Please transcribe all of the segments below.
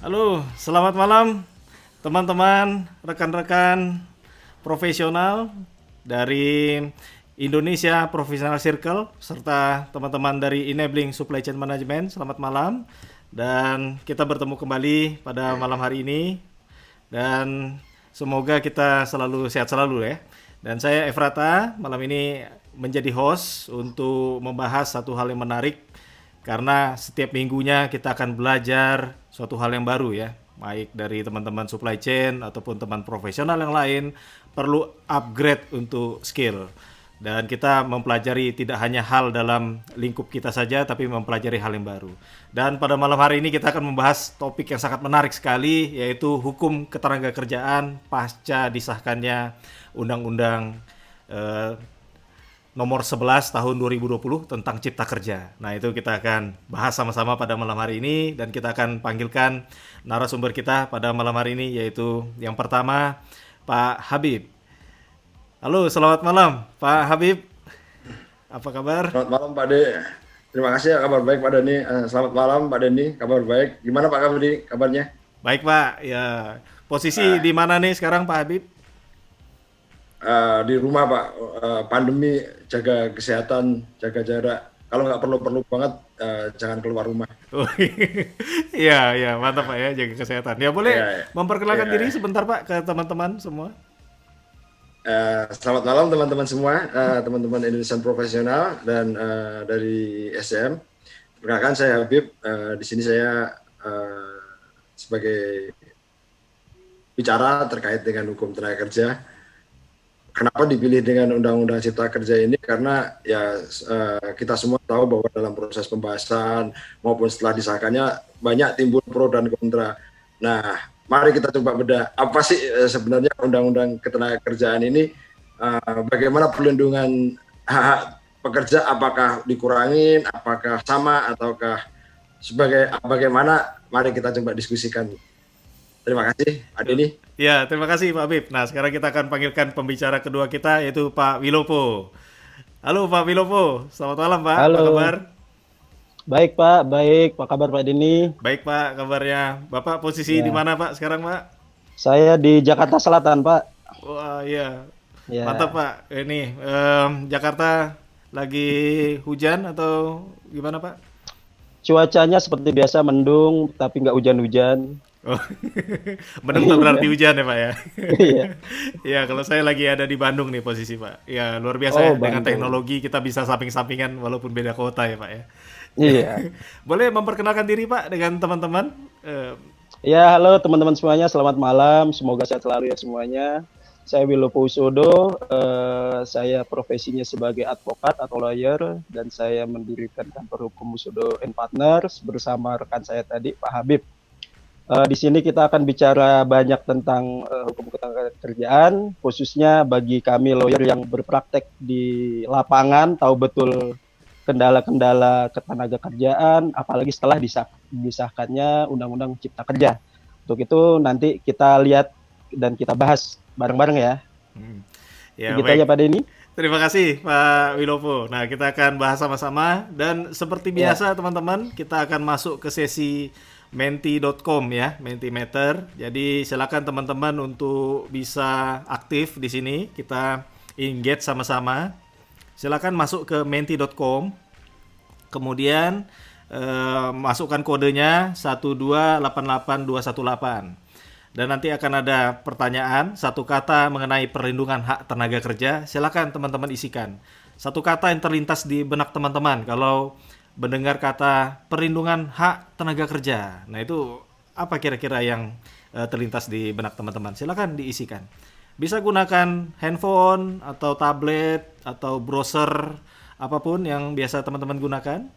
Halo, selamat malam teman-teman, rekan-rekan profesional dari Indonesia Professional Circle serta teman-teman dari Enabling Supply Chain Management. Selamat malam dan kita bertemu kembali pada malam hari ini dan semoga kita selalu sehat selalu ya. Dan saya Efrata malam ini menjadi host untuk membahas satu hal yang menarik karena setiap minggunya kita akan belajar suatu hal yang baru ya, baik dari teman-teman supply chain ataupun teman profesional yang lain perlu upgrade untuk skill. Dan kita mempelajari tidak hanya hal dalam lingkup kita saja, tapi mempelajari hal yang baru. Dan pada malam hari ini kita akan membahas topik yang sangat menarik sekali, yaitu hukum ketenagakerjaan pasca disahkannya Undang-Undang eh, nomor 11 tahun 2020 tentang Cipta Kerja. Nah, itu kita akan bahas sama-sama pada malam hari ini dan kita akan panggilkan narasumber kita pada malam hari ini, yaitu yang pertama Pak Habib. Halo, selamat malam Pak Habib. Apa kabar? Selamat malam Pak De. Terima kasih ya, kabar baik Pak Dani. Selamat malam Pak Dani, kabar baik. Gimana Pak kabarnya? Baik Pak. Ya, posisi di mana nih sekarang Pak Habib? Di rumah Pak. Pandemi, jaga kesehatan, jaga jarak. Kalau nggak perlu-perlu banget, jangan keluar rumah. Oh, iya, iya, mantap Pak ya, jaga kesehatan. Ya boleh Ya, memperkenalkan diri ya. sebentar Pak ke teman-teman semua. Selamat malam teman-teman semua, teman-teman Indonesian Profesional dan dari SM. Perkenalkan saya Habib. Di sini saya sebagai bicara terkait dengan hukum tenaga kerja. Kenapa dipilih dengan Undang-Undang Cipta Kerja ini? Karena ya kita semua tahu bahwa dalam proses pembahasan maupun setelah disahkannya banyak timbul pro dan kontra. Nah, mari kita coba bedah apa sih sebenarnya Undang-Undang Ketenagakerjaan ini, bagaimana perlindungan hak pekerja, apakah dikurangin, apakah sama, ataukah bagaimana? Mari kita coba diskusikan. Terima kasih, Adeni. Ya, terima kasih Pak Habib. Nah, sekarang kita akan panggilkan pembicara kedua kita, yaitu Pak Wilopo. Halo Pak Wilopo, selamat malam Pak, apa kabar? Halo, baik Pak, baik. Apa kabar Pak Dini? Baik Pak, kabarnya. Bapak posisi di Ya, mana Pak sekarang Pak? saya di Jakarta Selatan Pak. Wah, iya. Mantap Ya, Pak. Ini Jakarta lagi hujan atau gimana Pak? cuacanya seperti biasa mendung, tapi nggak hujan-hujan. Oh, mendung tak berarti hujan ya Pak ya. Iya. Ya, kalau saya lagi ada di Bandung nih posisi Pak. Ya, luar biasa ya. Oh, Dengan Bandung. teknologi kita bisa samping-sampingan walaupun beda kota ya Pak ya. Iya. Boleh memperkenalkan diri Pak dengan teman-teman? Eh, Ya, halo teman-teman semuanya. Selamat malam. Semoga sehat selalu ya semuanya. Saya Wilopo Usodo. Saya profesinya sebagai advokat atau lawyer dan saya mendirikan kantor hukum Usodo and Partners bersama rekan saya tadi Pak Habib. Di sini kita akan bicara banyak tentang hukum ketenagakerjaan, khususnya bagi kami lawyer yang berpraktek di lapangan, tahu betul kendala-kendala ketenagakerjaan, apalagi setelah disahkannya Undang-Undang Cipta Kerja. Untuk itu nanti kita lihat dan kita bahas bareng-bareng ya. hmm. Ya, Begitu aja baik. Pak Denny. Terima kasih Pak Wilopo. Nah, kita akan bahas sama-sama dan seperti Ya, biasa teman-teman, kita akan masuk ke sesi menti.com ya, Mentimeter. Jadi silakan teman-teman untuk bisa aktif di sini. Kita engage sama-sama. Silakan masuk ke menti.com. Kemudian masukkan kodenya 1288218. Dan nanti akan ada pertanyaan, satu kata mengenai perlindungan hak tenaga kerja. Silakan teman-teman isikan. Satu kata yang terlintas di benak teman-teman kalau mendengar kata perlindungan hak tenaga kerja. Nah, itu apa kira-kira yang terlintas di benak teman-teman? Silakan diisikan. Bisa gunakan handphone atau tablet atau browser apapun yang biasa teman-teman gunakan.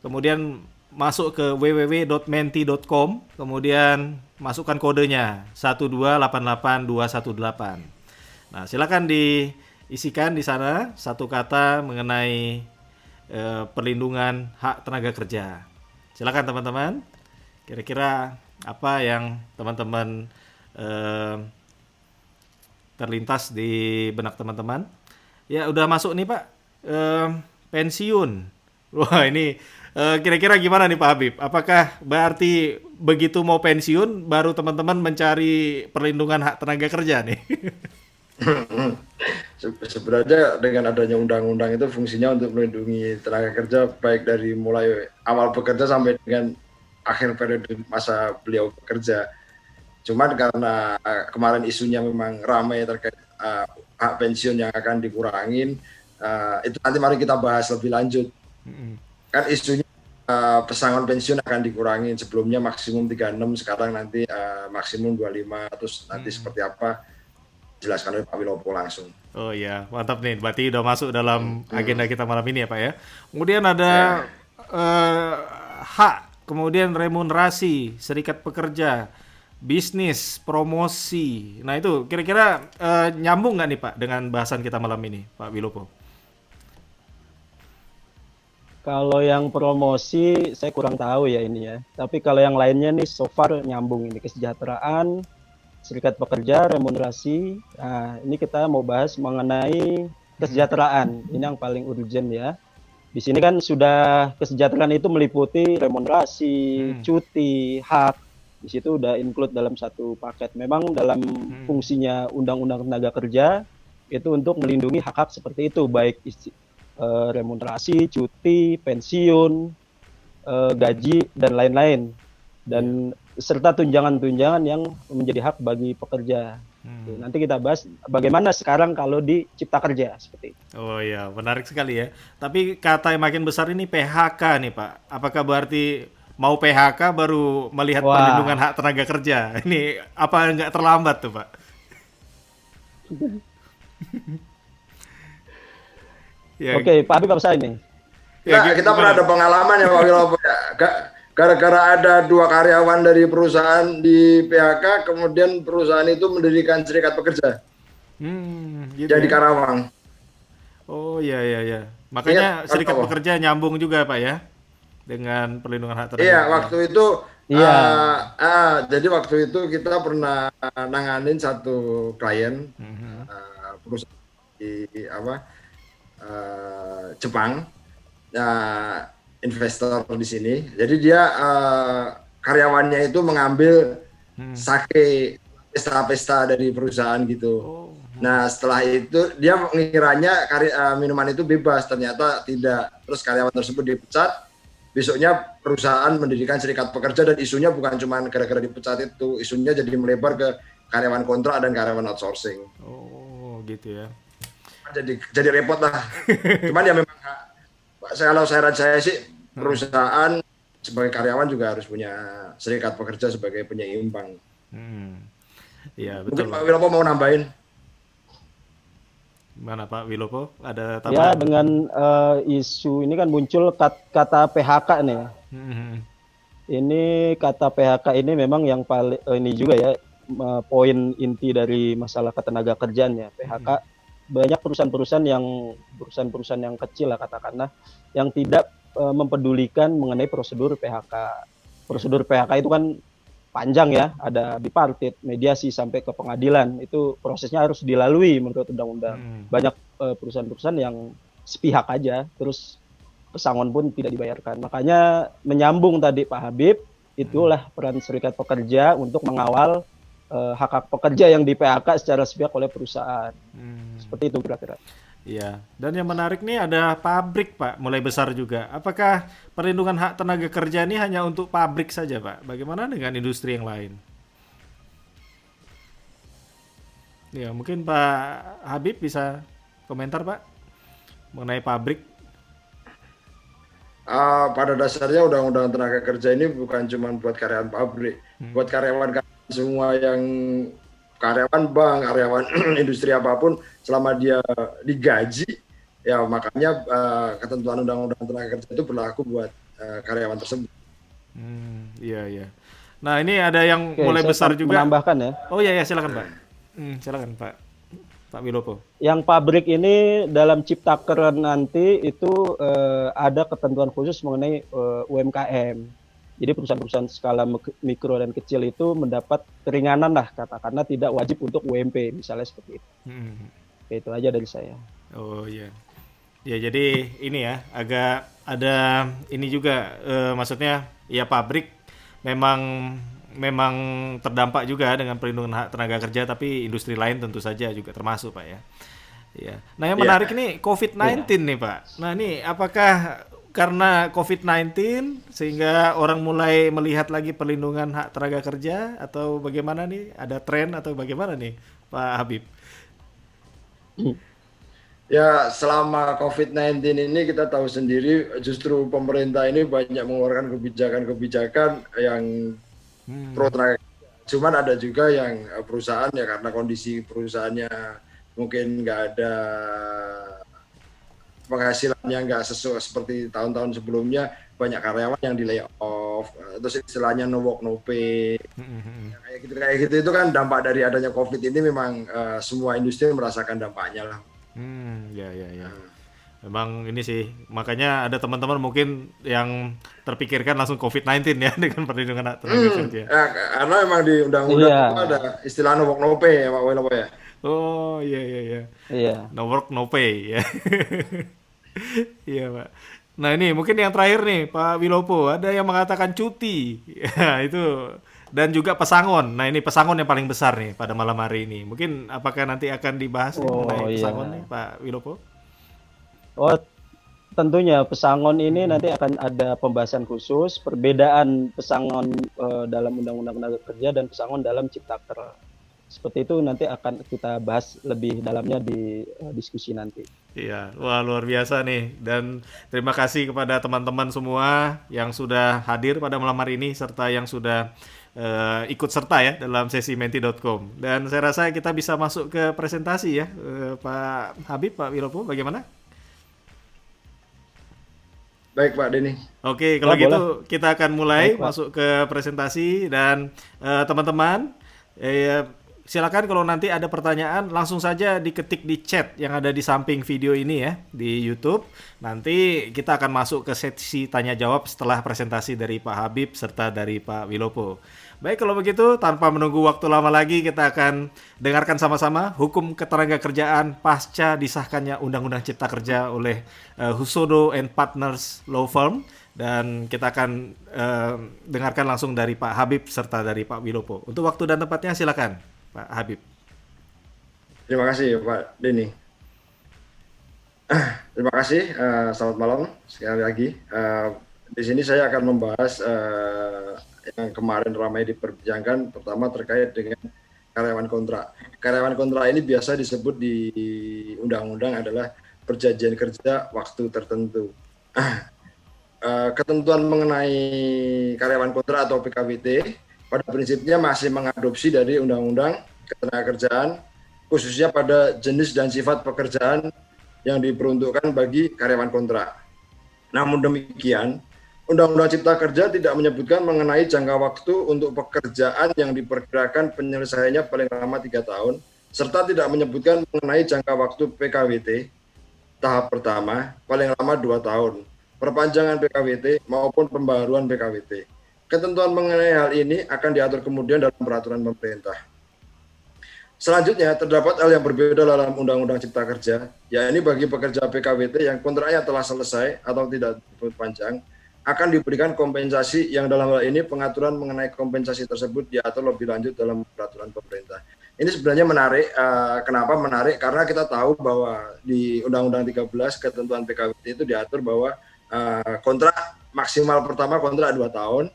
Kemudian masuk ke www.menti.com, kemudian masukkan kodenya 1288218. Nah, silakan diisikan di sana satu kata mengenai perlindungan hak tenaga kerja. Silakan teman-teman. Kira-kira apa yang teman-teman eh, terlintas di benak teman-teman? Ya, udah masuk nih Pak. Pensiun. Wah, ini kira-kira gimana nih Pak Habib? Apakah berarti begitu mau pensiun baru teman-teman mencari perlindungan hak tenaga kerja nih? Sebenarnya dengan adanya undang-undang itu fungsinya untuk melindungi tenaga kerja baik dari mulai awal bekerja sampai dengan akhir periode masa beliau bekerja. Cuman karena kemarin isunya memang ramai terkait hak pensiun yang akan dikurangin, itu nanti mari kita bahas lebih lanjut. Kan isunya pesangon pensiun akan dikurangin, sebelumnya maksimum 36, sekarang nanti maksimum 25, terus nanti seperti apa jelaskan oleh Pak Wilopo langsung. Oh iya, mantap nih. Berarti udah masuk dalam agenda kita malam ini ya Pak ya. Kemudian ada hak, kemudian remunerasi, serikat pekerja, bisnis, promosi. Nah itu kira-kira nyambung nggak nih Pak dengan bahasan kita malam ini, Pak Wilopo? Kalau yang promosi saya kurang tahu ya ini ya. Tapi kalau yang lainnya nih so far nyambung ini, kesejahteraan, serikat pekerja, remunerasi. Nah, ini kita mau bahas mengenai kesejahteraan. Ini yang paling urgent ya. Di sini kan sudah kesejahteraan itu meliputi remunerasi, cuti, hak. Di situ udah include dalam satu paket. Memang dalam fungsinya Undang-Undang Tenaga Kerja itu untuk melindungi hak-hak seperti itu, baik remunerasi, cuti, pensiun, gaji dan lain-lain, dan serta tunjangan-tunjangan yang menjadi hak bagi pekerja. Nanti kita bahas bagaimana sekarang kalau di Cipta Kerja seperti itu. Oh iya, menarik sekali ya. Tapi kata yang makin besar ini PHK nih Pak. Apakah berarti mau PHK baru melihat perlindungan hak tenaga kerja? Ini apa nggak terlambat tuh Pak? Ya, Oke, Pak Habib apa saya ini? Kita pernah ada pengalaman ya Pak Wilopo ya. Gara-gara ada 2 karyawan dari perusahaan di PHK, kemudian perusahaan itu mendirikan serikat pekerja. gitu Jadi ya? Karawang. Oh iya iya iya. Makanya Iya, serikat apa? pekerja nyambung juga Pak ya dengan perlindungan hak tenaga Iya, kerja. waktu itu Iya. jadi waktu itu kita pernah nanganin satu klien perusahaan di Jepang, investor di sini. Jadi dia karyawannya itu mengambil sake pesta-pesta dari perusahaan gitu. Nah setelah itu dia mengiranya minuman itu bebas, ternyata tidak. Terus karyawan tersebut dipecat. Besoknya perusahaan mendirikan serikat pekerja, dan isunya bukan cuma gara-gara dipecat itu, isunya jadi melebar ke karyawan kontrak dan karyawan outsourcing. Oh gitu ya. Jadi repot lah. Cuman ya memang kalau saran saya sih perusahaan sebagai karyawan juga harus punya serikat pekerja sebagai penyeimbang. Iya Mungkin betul. Pak Wilopo mau nambahin. Mana Pak Wilopo? Ada Ya, tambahan? dengan isu ini kan muncul kata PHK nih. Ini kata PHK ini memang yang paling ini juga ya, poin inti dari masalah ketenaga kerjaan ya. PHK banyak perusahaan-perusahaan yang kecil lah katakanlah, yang tidak mempedulikan mengenai prosedur PHK. Prosedur PHK itu kan panjang ya, ada bipartit, mediasi sampai ke pengadilan. Itu prosesnya harus dilalui menurut undang-undang. Banyak perusahaan-perusahaan yang sepihak aja, terus pesangon pun tidak dibayarkan. Makanya menyambung tadi Pak Habib, itulah peran serikat pekerja untuk mengawal hak-hak pekerja yang di PHK secara sepihak oleh perusahaan. Seperti itu kira-kira. Iya, dan yang menarik nih ada pabrik Pak, mulai besar juga. Apakah perlindungan hak tenaga kerja ini hanya untuk pabrik saja Pak? Bagaimana dengan industri yang lain? Ya, mungkin Pak Habib bisa komentar Pak mengenai pabrik. Pada dasarnya undang-undang tenaga kerja ini bukan cuma buat karyawan pabrik, buat karyawan semua yang karyawan bank, karyawan industri apapun, selama dia digaji, ya makanya ketentuan undang-undang tenaga kerja itu berlaku buat karyawan tersebut. Iya iya. Nah ini ada yang Oke, mulai saya besar juga. menambahkan ya. Oh iya ya silakan Pak. Silakan Pak Wilopo. Yang pabrik ini dalam Ciptaker nanti itu ada ketentuan khusus mengenai UMKM. Jadi perusahaan-perusahaan skala mikro dan kecil itu mendapat keringanan lah katakanlah, tidak wajib untuk UMP misalnya seperti itu. Oke, itu aja dari saya. Oh iya. Ya jadi ini ya agak ada ini juga maksudnya ya pabrik memang memang terdampak juga dengan perlindungan hak tenaga kerja tapi industri lain tentu saja juga termasuk Pak ya. Ya. Nah yang Ya, menarik ini COVID-19 Iya. nih Pak. Nah ini apakah karena COVID-19 sehingga orang mulai melihat lagi perlindungan hak tenaga kerja atau bagaimana nih? Ada tren atau bagaimana nih Pak Habib? ya selama COVID-19 ini kita tahu sendiri justru pemerintah ini banyak mengeluarkan kebijakan-kebijakan yang pro Hmm. tenaga. Cuman ada juga yang perusahaan ya karena kondisi perusahaannya mungkin nggak ada penghasilannya nggak sesuai seperti tahun-tahun sebelumnya, banyak karyawan yang di layoff, terus istilahnya no work no pay, kayak gitu itu kan dampak dari adanya COVID ini memang semua industri merasakan dampaknya lah. Ya ya ya. Memang ini sih, makanya ada teman-teman mungkin yang terpikirkan langsung COVID-19 ya dengan perlindungan hak tenaga kerja. Ya, karena memang di undang-undang Iya, itu ada istilah no work no pay ya Pak Wilopo ya. Oh iya iya iya. iya. No work no pay ya. Iya Pak. Nah ini mungkin yang terakhir nih Pak Wilopo, ada yang mengatakan cuti. Ya itu dan juga pesangon. Nah ini pesangon yang paling besar nih pada malam hari ini. Mungkin apakah nanti akan dibahas nih mengenai Oh pesangon nih iya. Pak Wilopo? Oh, tentunya pesangon ini nanti akan ada pembahasan khusus perbedaan pesangon dalam Undang-Undang Tenaga Kerja dan pesangon dalam Ciptaker. Seperti itu nanti akan kita bahas lebih dalamnya di diskusi nanti. Iya, wah luar biasa nih. Dan terima kasih kepada teman-teman semua yang sudah hadir pada malam hari ini serta yang sudah ikut serta ya dalam sesi menti.com. Dan saya rasa kita bisa masuk ke presentasi ya, Pak Habib, Pak Wilopo, bagaimana? Baik Pak Denny. Oke, Ya, kalau gitu boleh. kita akan mulai Baik, Pak. masuk ke presentasi dan teman-teman silakan kalau nanti ada pertanyaan langsung saja diketik di chat yang ada di samping video ini ya di YouTube. Nanti kita akan masuk ke sesi tanya jawab setelah presentasi dari Pak Habib serta dari Pak Wilopo. Baik kalau begitu tanpa menunggu waktu lama lagi kita akan dengarkan sama-sama hukum ketenaga kerjaan pasca disahkannya Undang-Undang Cipta Kerja oleh Husodo and Partners Law Firm. Dan kita akan dengarkan langsung dari Pak Habib serta dari Pak Wilopo. Untuk waktu dan tempatnya silakan Pak Habib. Terima kasih Pak Denny. Terima kasih. Selamat malam sekali lagi. Di sini saya akan membahas yang kemarin ramai diperbincangkan. Pertama terkait dengan karyawan kontrak. Karyawan kontrak ini biasa disebut di undang-undang adalah perjanjian kerja waktu tertentu. Ketentuan mengenai karyawan kontrak atau PKWT pada prinsipnya masih mengadopsi dari Undang-Undang Ketenagakerjaan, khususnya pada jenis dan sifat pekerjaan yang diperuntukkan bagi karyawan kontrak. Namun demikian, Undang-Undang Cipta Kerja tidak menyebutkan mengenai jangka waktu untuk pekerjaan yang diperkirakan penyelesaiannya paling lama 3 tahun, serta tidak menyebutkan mengenai jangka waktu PKWT tahap pertama paling lama 2 tahun, perpanjangan PKWT maupun pembaruan PKWT. Ketentuan mengenai hal ini akan diatur kemudian dalam peraturan pemerintah. Selanjutnya, terdapat hal yang berbeda dalam Undang-Undang Cipta Kerja, yakni bagi pekerja PKWT yang kontraknya telah selesai atau tidak diperpanjang, akan diberikan kompensasi yang dalam hal ini pengaturan mengenai kompensasi tersebut diatur lebih lanjut dalam peraturan pemerintah. Ini sebenarnya menarik. Kenapa menarik? Karena kita tahu bahwa di Undang-Undang 13 ketentuan PKWT itu diatur bahwa kontrak maksimal pertama kontrak 2 tahun,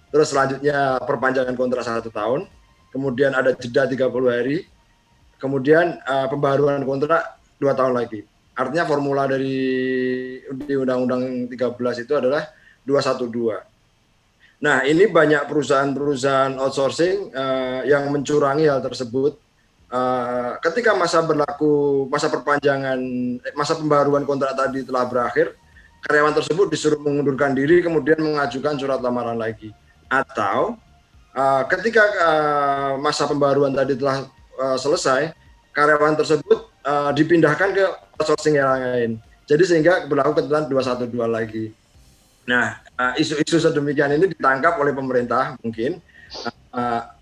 terus selanjutnya perpanjangan kontrak 1 tahun, kemudian ada jeda 30 hari, kemudian pembaruan kontrak 2 tahun lagi. Artinya formula dari di Undang-Undang 13 itu adalah 212. Nah, ini banyak perusahaan-perusahaan outsourcing yang mencurangi hal tersebut. Ketika masa perpanjangan, masa pembaruan kontrak tadi telah berakhir, karyawan tersebut disuruh mengundurkan diri, kemudian mengajukan surat lamaran lagi. Atau ketika masa pembaruan tadi telah selesai, karyawan tersebut dipindahkan ke outsourcing yang lain. Jadi sehingga berlaku ketentuan 212 lagi. Nah, isu-isu sedemikian ini ditangkap oleh pemerintah mungkin.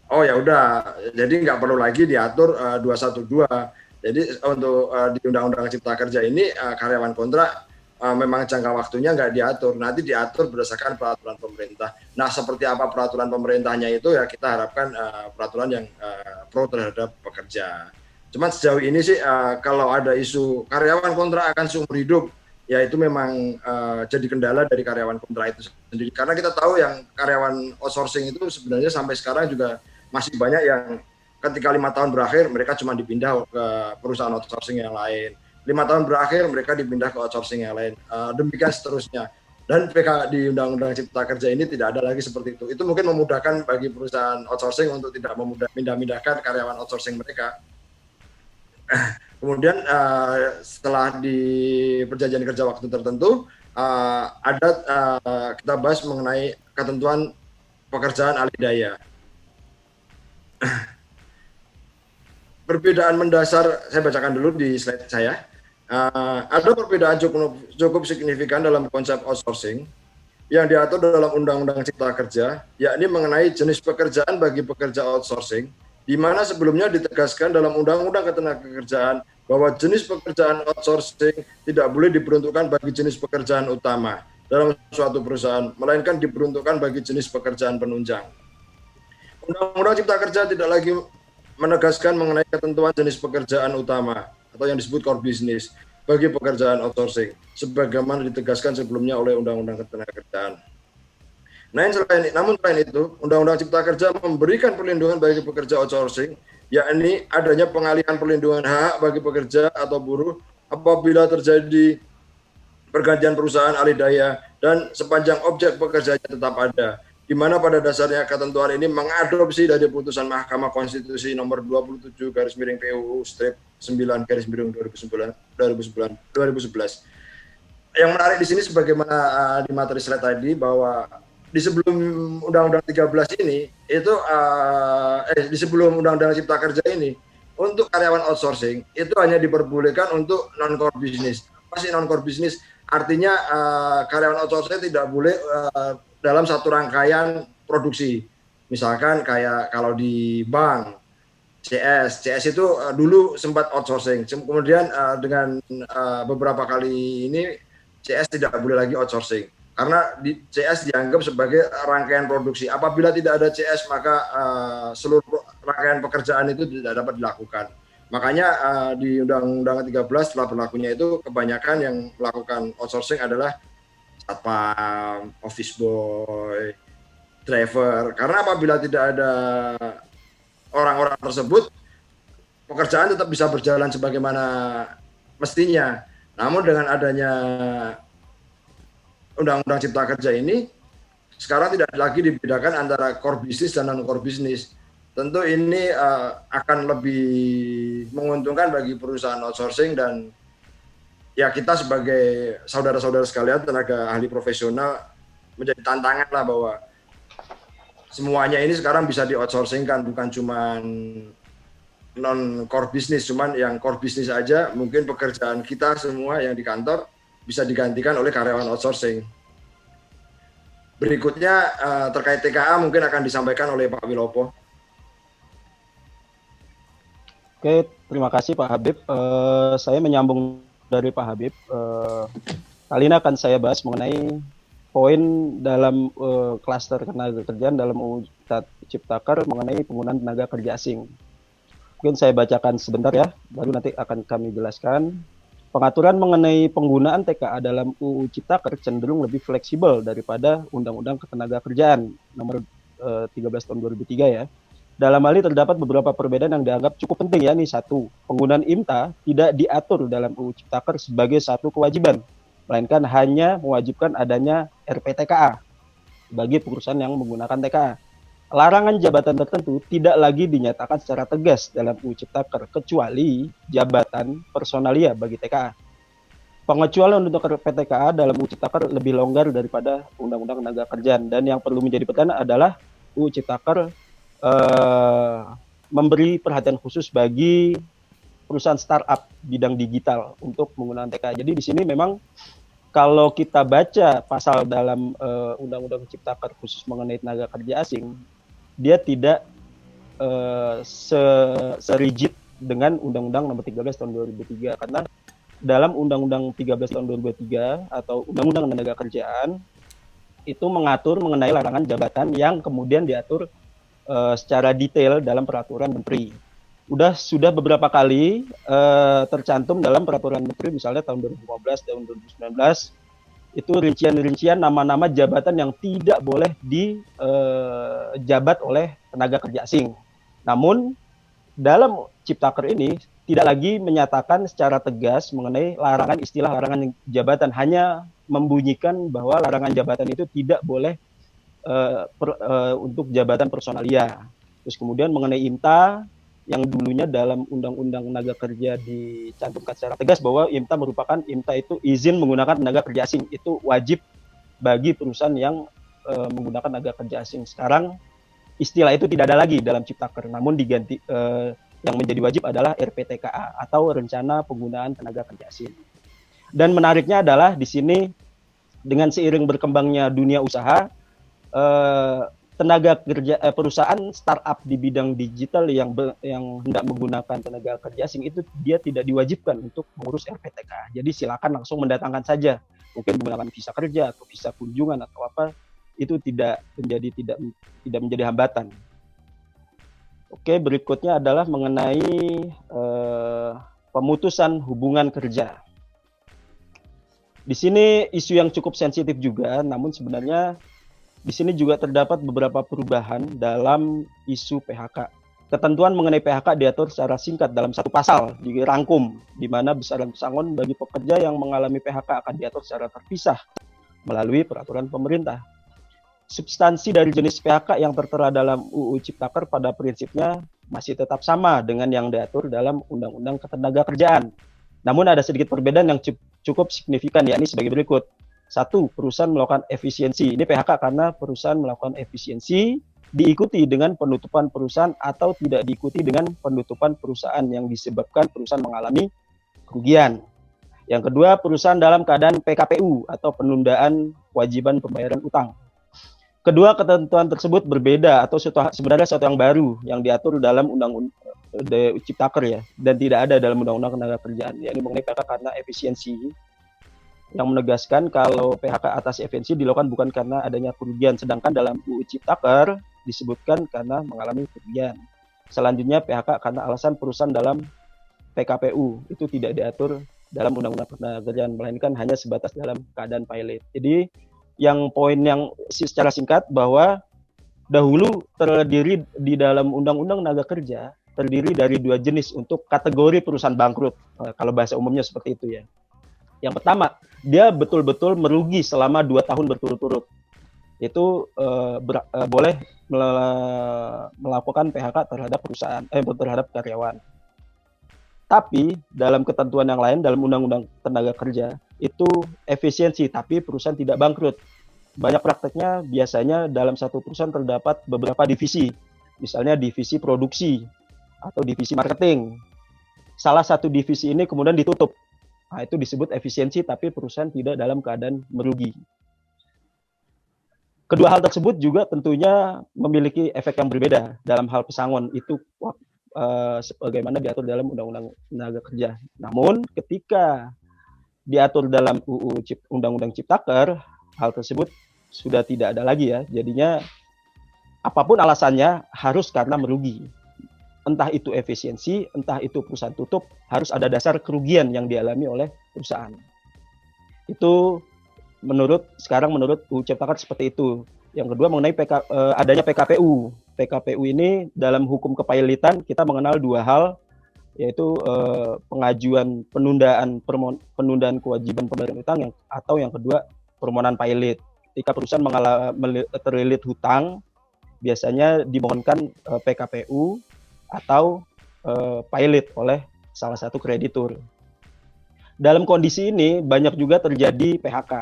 Oh ya udah, jadi nggak perlu lagi diatur 212. Jadi untuk di Undang-Undang Cipta Kerja ini karyawan kontrak memang jangka waktunya nggak diatur, nanti diatur berdasarkan peraturan pemerintah. Nah, seperti apa peraturan pemerintahnya itu ya kita harapkan peraturan yang pro terhadap pekerja. Cuman sejauh ini sih kalau ada isu karyawan kontrak akan seumur hidup, ya itu memang jadi kendala dari karyawan kontrak itu sendiri. Karena kita tahu yang karyawan outsourcing itu sebenarnya sampai sekarang juga masih banyak yang ketika 5 tahun berakhir mereka cuma dipindah ke perusahaan outsourcing yang lain. 5 tahun berakhir mereka dipindah ke outsourcing yang lain. Demikian seterusnya. Dan PK di Undang-Undang Cipta Kerja ini tidak ada lagi seperti itu. Itu mungkin memudahkan bagi perusahaan outsourcing untuk tidak memindahkan karyawan outsourcing mereka. Kemudian setelah di perjanjian kerja waktu tertentu kita bahas mengenai ketentuan pekerjaan alih daya. Perbedaan mendasar, saya bacakan dulu di slide saya. Ada perbedaan cukup signifikan dalam konsep outsourcing yang diatur dalam Undang-Undang Cipta Kerja, yakni mengenai jenis pekerjaan bagi pekerja outsourcing, di mana sebelumnya ditegaskan dalam Undang-Undang Ketenagakerjaan bahwa jenis pekerjaan outsourcing tidak boleh diperuntukkan bagi jenis pekerjaan utama dalam suatu perusahaan, melainkan diperuntukkan bagi jenis pekerjaan penunjang. Undang-Undang Cipta Kerja tidak lagi menegaskan mengenai ketentuan jenis pekerjaan utama atau yang disebut core business bagi pekerjaan outsourcing, sebagaimana ditegaskan sebelumnya oleh Undang-Undang Ketenagakerjaan. Namun selain itu, Undang-Undang Cipta Kerja memberikan perlindungan bagi pekerja outsourcing, yakni adanya pengalihan perlindungan hak bagi pekerja atau buruh apabila terjadi pergantian perusahaan alih daya dan sepanjang objek pekerjaannya tetap ada, di mana pada dasarnya ketentuan ini mengadopsi dari putusan Mahkamah Konstitusi nomor 27/9/PUU/2011. Yang menarik di sini sebagaimana di materi slide tadi bahwa di sebelum Undang-Undang 13 ini itu di sebelum Undang-Undang Cipta Kerja ini untuk karyawan outsourcing itu hanya diperbolehkan untuk non-core business. Apa sih non-core business? Artinya karyawan outsourcing tidak boleh dalam satu rangkaian produksi. Misalkan kayak kalau di bank, CS itu dulu sempat outsourcing. Kemudian dengan beberapa kali ini CS tidak boleh lagi outsourcing. Karena CS dianggap sebagai rangkaian produksi. Apabila tidak ada CS, maka seluruh rangkaian pekerjaan itu tidak dapat dilakukan. Makanya di Undang-Undang 13 setelah berlakunya itu kebanyakan yang melakukan outsourcing adalah satpam, office boy, driver. Karena apabila tidak ada orang-orang tersebut, pekerjaan tetap bisa berjalan sebagaimana mestinya. Namun dengan adanya Undang-Undang Cipta Kerja ini, sekarang tidak lagi dibedakan antara core business dan non-core business. Tentu ini akan lebih menguntungkan bagi perusahaan outsourcing dan ya kita sebagai saudara-saudara sekalian tenaga ahli profesional menjadi tantangan lah bahwa semuanya ini sekarang bisa di-outsourcing-kan, bukan cuma non-core business, cuman yang core business aja mungkin pekerjaan kita semua yang di kantor bisa digantikan oleh karyawan outsourcing. Berikutnya terkait TKA mungkin akan disampaikan oleh Pak Wilopo. Oke, terima kasih Pak Habib. Saya menyambung dari Pak Habib. Kali ini akan saya bahas mengenai poin dalam klaster tenaga kerjaan dalam UU Ciptaker mengenai penggunaan tenaga kerja asing. Mungkin saya bacakan sebentar ya, baru nanti akan kami jelaskan. Pengaturan mengenai penggunaan TKA dalam UU Ciptaker cenderung lebih fleksibel daripada Undang-Undang Ketenagakerjaan nomor 13 tahun 2003 ya. Dalam hal ini terdapat beberapa perbedaan yang dianggap cukup penting ya. Nih satu, penggunaan IMTA tidak diatur dalam UU Ciptaker sebagai satu kewajiban, melainkan hanya mewajibkan adanya RPTKA bagi perusahaan yang menggunakan TKA. Larangan jabatan tertentu tidak lagi dinyatakan secara tegas dalam UU Ciptaker kecuali jabatan personalia bagi TKA. Pengecualian untuk RPTKA dalam UU Ciptaker lebih longgar daripada Undang-Undang Ketenagakerjaan, dan yang perlu menjadi perhatian adalah UU Ciptaker memberi perhatian khusus bagi perusahaan startup bidang digital untuk menggunakan TKA. Jadi di sini memang kalau kita baca pasal dalam Undang-Undang Ciptaker khusus mengenai tenaga kerja asing, dia tidak serigid dengan Undang-Undang Nomor 13 Tahun 2003. Karena dalam Undang-Undang 13 Tahun 2003 atau Undang-Undang Tenaga Kerjaan itu mengatur mengenai larangan jabatan yang kemudian diatur secara detail dalam peraturan menteri. Sudah beberapa kali tercantum dalam peraturan menteri, misalnya tahun 2015, tahun 2019, itu rincian-rincian nama-nama jabatan yang tidak boleh dijabat oleh tenaga kerja asing. Namun dalam Ciptaker ini tidak lagi menyatakan secara tegas mengenai istilah larangan jabatan, hanya membunyikan bahwa larangan jabatan itu tidak boleh untuk jabatan personalia. Terus kemudian mengenai IMTA, yang dulunya dalam Undang-Undang Tenaga Kerja dicantumkan secara tegas bahwa IMTA itu izin menggunakan tenaga kerja asing, itu wajib bagi perusahaan yang menggunakan tenaga kerja asing. Sekarang istilah itu tidak ada lagi dalam Ciptaker, namun diganti yang menjadi wajib adalah RPTKA atau Rencana Penggunaan Tenaga Kerja Asing. Dan menariknya adalah di sini dengan seiring berkembangnya dunia usaha, tenaga kerja perusahaan startup di bidang digital yang hendak menggunakan tenaga kerja asing itu dia tidak diwajibkan untuk mengurus RPTK. Jadi silakan langsung mendatangkan saja, mungkin menggunakan visa kerja atau visa kunjungan atau apa, itu tidak menjadi hambatan. Oke, berikutnya adalah mengenai pemutusan hubungan kerja. Di sini isu yang cukup sensitif juga, namun sebenarnya di sini juga terdapat beberapa perubahan dalam isu PHK. Ketentuan mengenai PHK diatur secara singkat dalam satu pasal, dirangkum, di mana besaran pesangon bagi pekerja yang mengalami PHK akan diatur secara terpisah melalui peraturan pemerintah. Substansi dari jenis PHK yang tertera dalam UU Ciptaker pada prinsipnya masih tetap sama dengan yang diatur dalam Undang-Undang Ketenagakerjaan. Namun ada sedikit perbedaan yang cukup signifikan, yakni sebagai berikut. 1. Perusahaan melakukan efisiensi. Ini PHK karena perusahaan melakukan efisiensi diikuti dengan penutupan perusahaan atau tidak diikuti dengan penutupan perusahaan yang disebabkan perusahaan mengalami kerugian. Yang kedua, perusahaan dalam keadaan PKPU atau penundaan kewajiban pembayaran utang. Kedua ketentuan tersebut berbeda atau sebenarnya sesuatu yang baru yang diatur dalam Undang-Undang Ciptaker ya, dan tidak ada dalam Undang-Undang Ketenagakerjaan, yakni mengenai PHK karena efisiensi, yang menegaskan kalau PHK atas efisiensi dilakukan bukan karena adanya kerugian, sedangkan dalam UU Ciptaker disebutkan karena mengalami kerugian. Selanjutnya PHK karena alasan perusahaan dalam PKPU itu tidak diatur dalam Undang-Undang Ketenagakerjaan, melainkan hanya sebatas dalam keadaan pilot. Jadi yang poin yang secara singkat bahwa dahulu terdiri di dalam Undang-Undang Tenaga Kerja terdiri dari dua jenis untuk kategori perusahaan bangkrut, kalau bahasa umumnya seperti itu ya. Yang pertama, dia betul-betul merugi selama 2 tahun berturut-turut. Itu boleh melakukan PHK terhadap perusahaan, terhadap karyawan. Tapi dalam ketentuan yang lain dalam Undang-Undang Tenaga Kerja itu efisiensi, tapi perusahaan tidak bangkrut. Banyak prakteknya biasanya dalam satu perusahaan terdapat beberapa divisi, misalnya divisi produksi atau divisi marketing. Salah satu divisi ini kemudian ditutup. Nah, itu disebut efisiensi, tapi perusahaan tidak dalam keadaan merugi. Kedua hal tersebut juga tentunya memiliki efek yang berbeda dalam hal pesangon. Itu sebagaimana diatur dalam Undang-Undang Tenaga Kerja. Namun ketika diatur dalam UU Undang-Undang Ciptaker, hal tersebut sudah tidak ada lagi ya. Jadinya apapun alasannya harus karena merugi. Entah itu efisiensi, entah itu perusahaan tutup, harus ada dasar kerugian yang dialami oleh perusahaan. Itu menurut UU Ciptaker seperti itu. Yang kedua mengenai adanya PKPU. PKPU ini dalam hukum kepailitan kita mengenal dua hal, yaitu pengajuan penundaan kewajiban pembayaran utang atau yang kedua permohonan pilot. Ketika perusahaan terlilit hutang, biasanya dimohonkan PKPU atau pilot oleh salah satu kreditur. Dalam kondisi ini banyak juga terjadi PHK,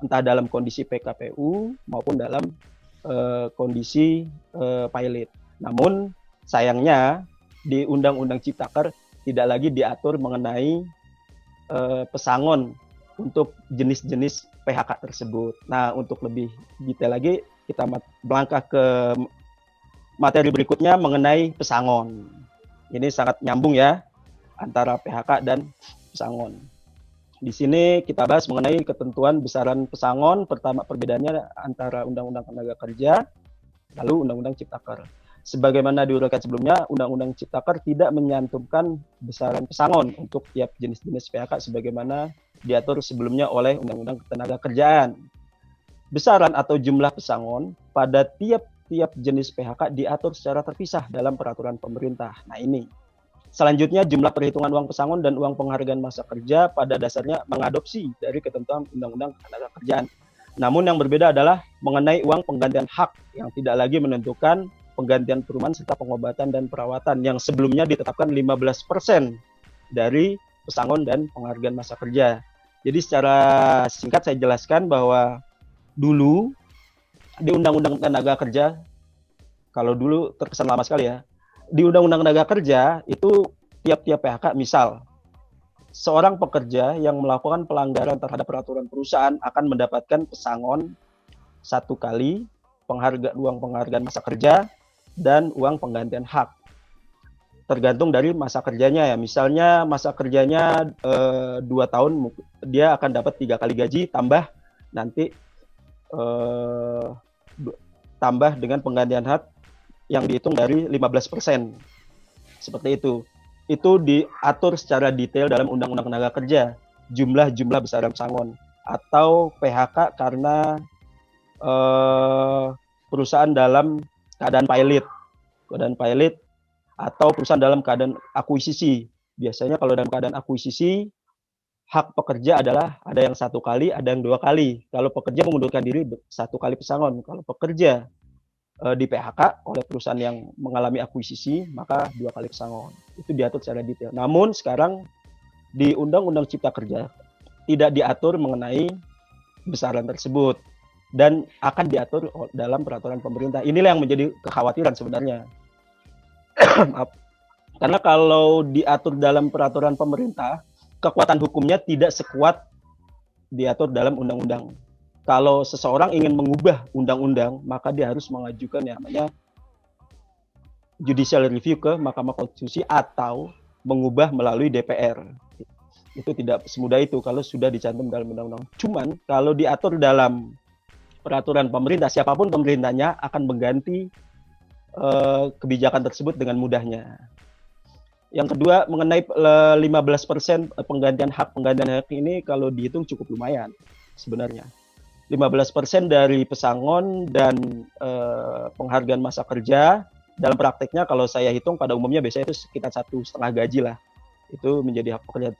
entah dalam kondisi PKPU maupun dalam kondisi pilot. Namun sayangnya di Undang-Undang Ciptaker tidak lagi diatur mengenai pesangon untuk jenis-jenis PHK tersebut. Nah, untuk lebih detail lagi kita melangkah ke materi berikutnya mengenai pesangon. Ini sangat nyambung ya antara PHK dan pesangon. Di sini kita bahas mengenai ketentuan besaran pesangon. Pertama, perbedaannya antara Undang-Undang Tenaga Kerja lalu Undang-Undang Ciptaker. Sebagaimana diuraikan sebelumnya, Undang-Undang Ciptaker tidak menyantumkan besaran pesangon untuk tiap jenis-jenis PHK sebagaimana diatur sebelumnya oleh Undang-Undang Ketenagakerjaan. Besaran atau jumlah pesangon pada tiap-tiap jenis PHK diatur secara terpisah dalam peraturan pemerintah. Nah ini. Selanjutnya, jumlah perhitungan uang pesangon dan uang penghargaan masa kerja pada dasarnya mengadopsi dari ketentuan Undang-Undang Ketenagakerjaan. Namun yang berbeda adalah mengenai uang penggantian hak yang tidak lagi menentukan penggantian perumahan serta pengobatan dan perawatan yang sebelumnya ditetapkan 15% dari pesangon dan penghargaan masa kerja. Jadi secara singkat saya jelaskan bahwa dulu di Undang-Undang Tenaga Kerja, kalau dulu terkesan lama sekali ya, di Undang-Undang Tenaga Kerja itu tiap-tiap PHK, misal seorang pekerja yang melakukan pelanggaran terhadap peraturan perusahaan akan mendapatkan pesangon 1 kali, uang penghargaan masa kerja, dan uang penggantian hak. Tergantung dari masa kerjanya ya. Misalnya masa kerjanya 2 tahun, dia akan dapat 3 kali gaji, tambah nanti tambah dengan penggantian hak yang dihitung dari 15%. Seperti itu. Itu diatur secara detail dalam Undang-Undang Tenaga Kerja. Jumlah besaran pesangon. Atau PHK karena perusahaan dalam keadaan pilot. Atau perusahaan dalam keadaan akuisisi. Biasanya kalau dalam keadaan akuisisi, hak pekerja adalah ada yang 1 kali, ada yang 2 kali. Kalau pekerja mengundurkan diri 1 kali pesangon. Kalau pekerja di PHK oleh perusahaan yang mengalami akuisisi, maka 2 kali pesangon. Itu diatur secara detail. Namun sekarang di Undang-Undang Cipta Kerja tidak diatur mengenai besaran tersebut dan akan diatur dalam peraturan pemerintah. Inilah yang menjadi kekhawatiran sebenarnya. Karena kalau diatur dalam peraturan pemerintah, kekuatan hukumnya tidak sekuat diatur dalam undang-undang. Kalau seseorang ingin mengubah undang-undang, maka dia harus mengajukan yang namanya judicial review ke Mahkamah Konstitusi atau mengubah melalui DPR. Itu tidak semudah itu kalau sudah dicantum dalam undang-undang. Cuman kalau diatur dalam peraturan pemerintah, siapapun pemerintahnya akan mengganti kebijakan tersebut dengan mudahnya. Yang kedua, mengenai 15% penggantian hak ini kalau dihitung cukup lumayan sebenarnya. 15% dari pesangon dan penghargaan masa kerja dalam prakteknya kalau saya hitung pada umumnya biasanya itu sekitar 1,5 gaji lah. Itu menjadi hak pekerja.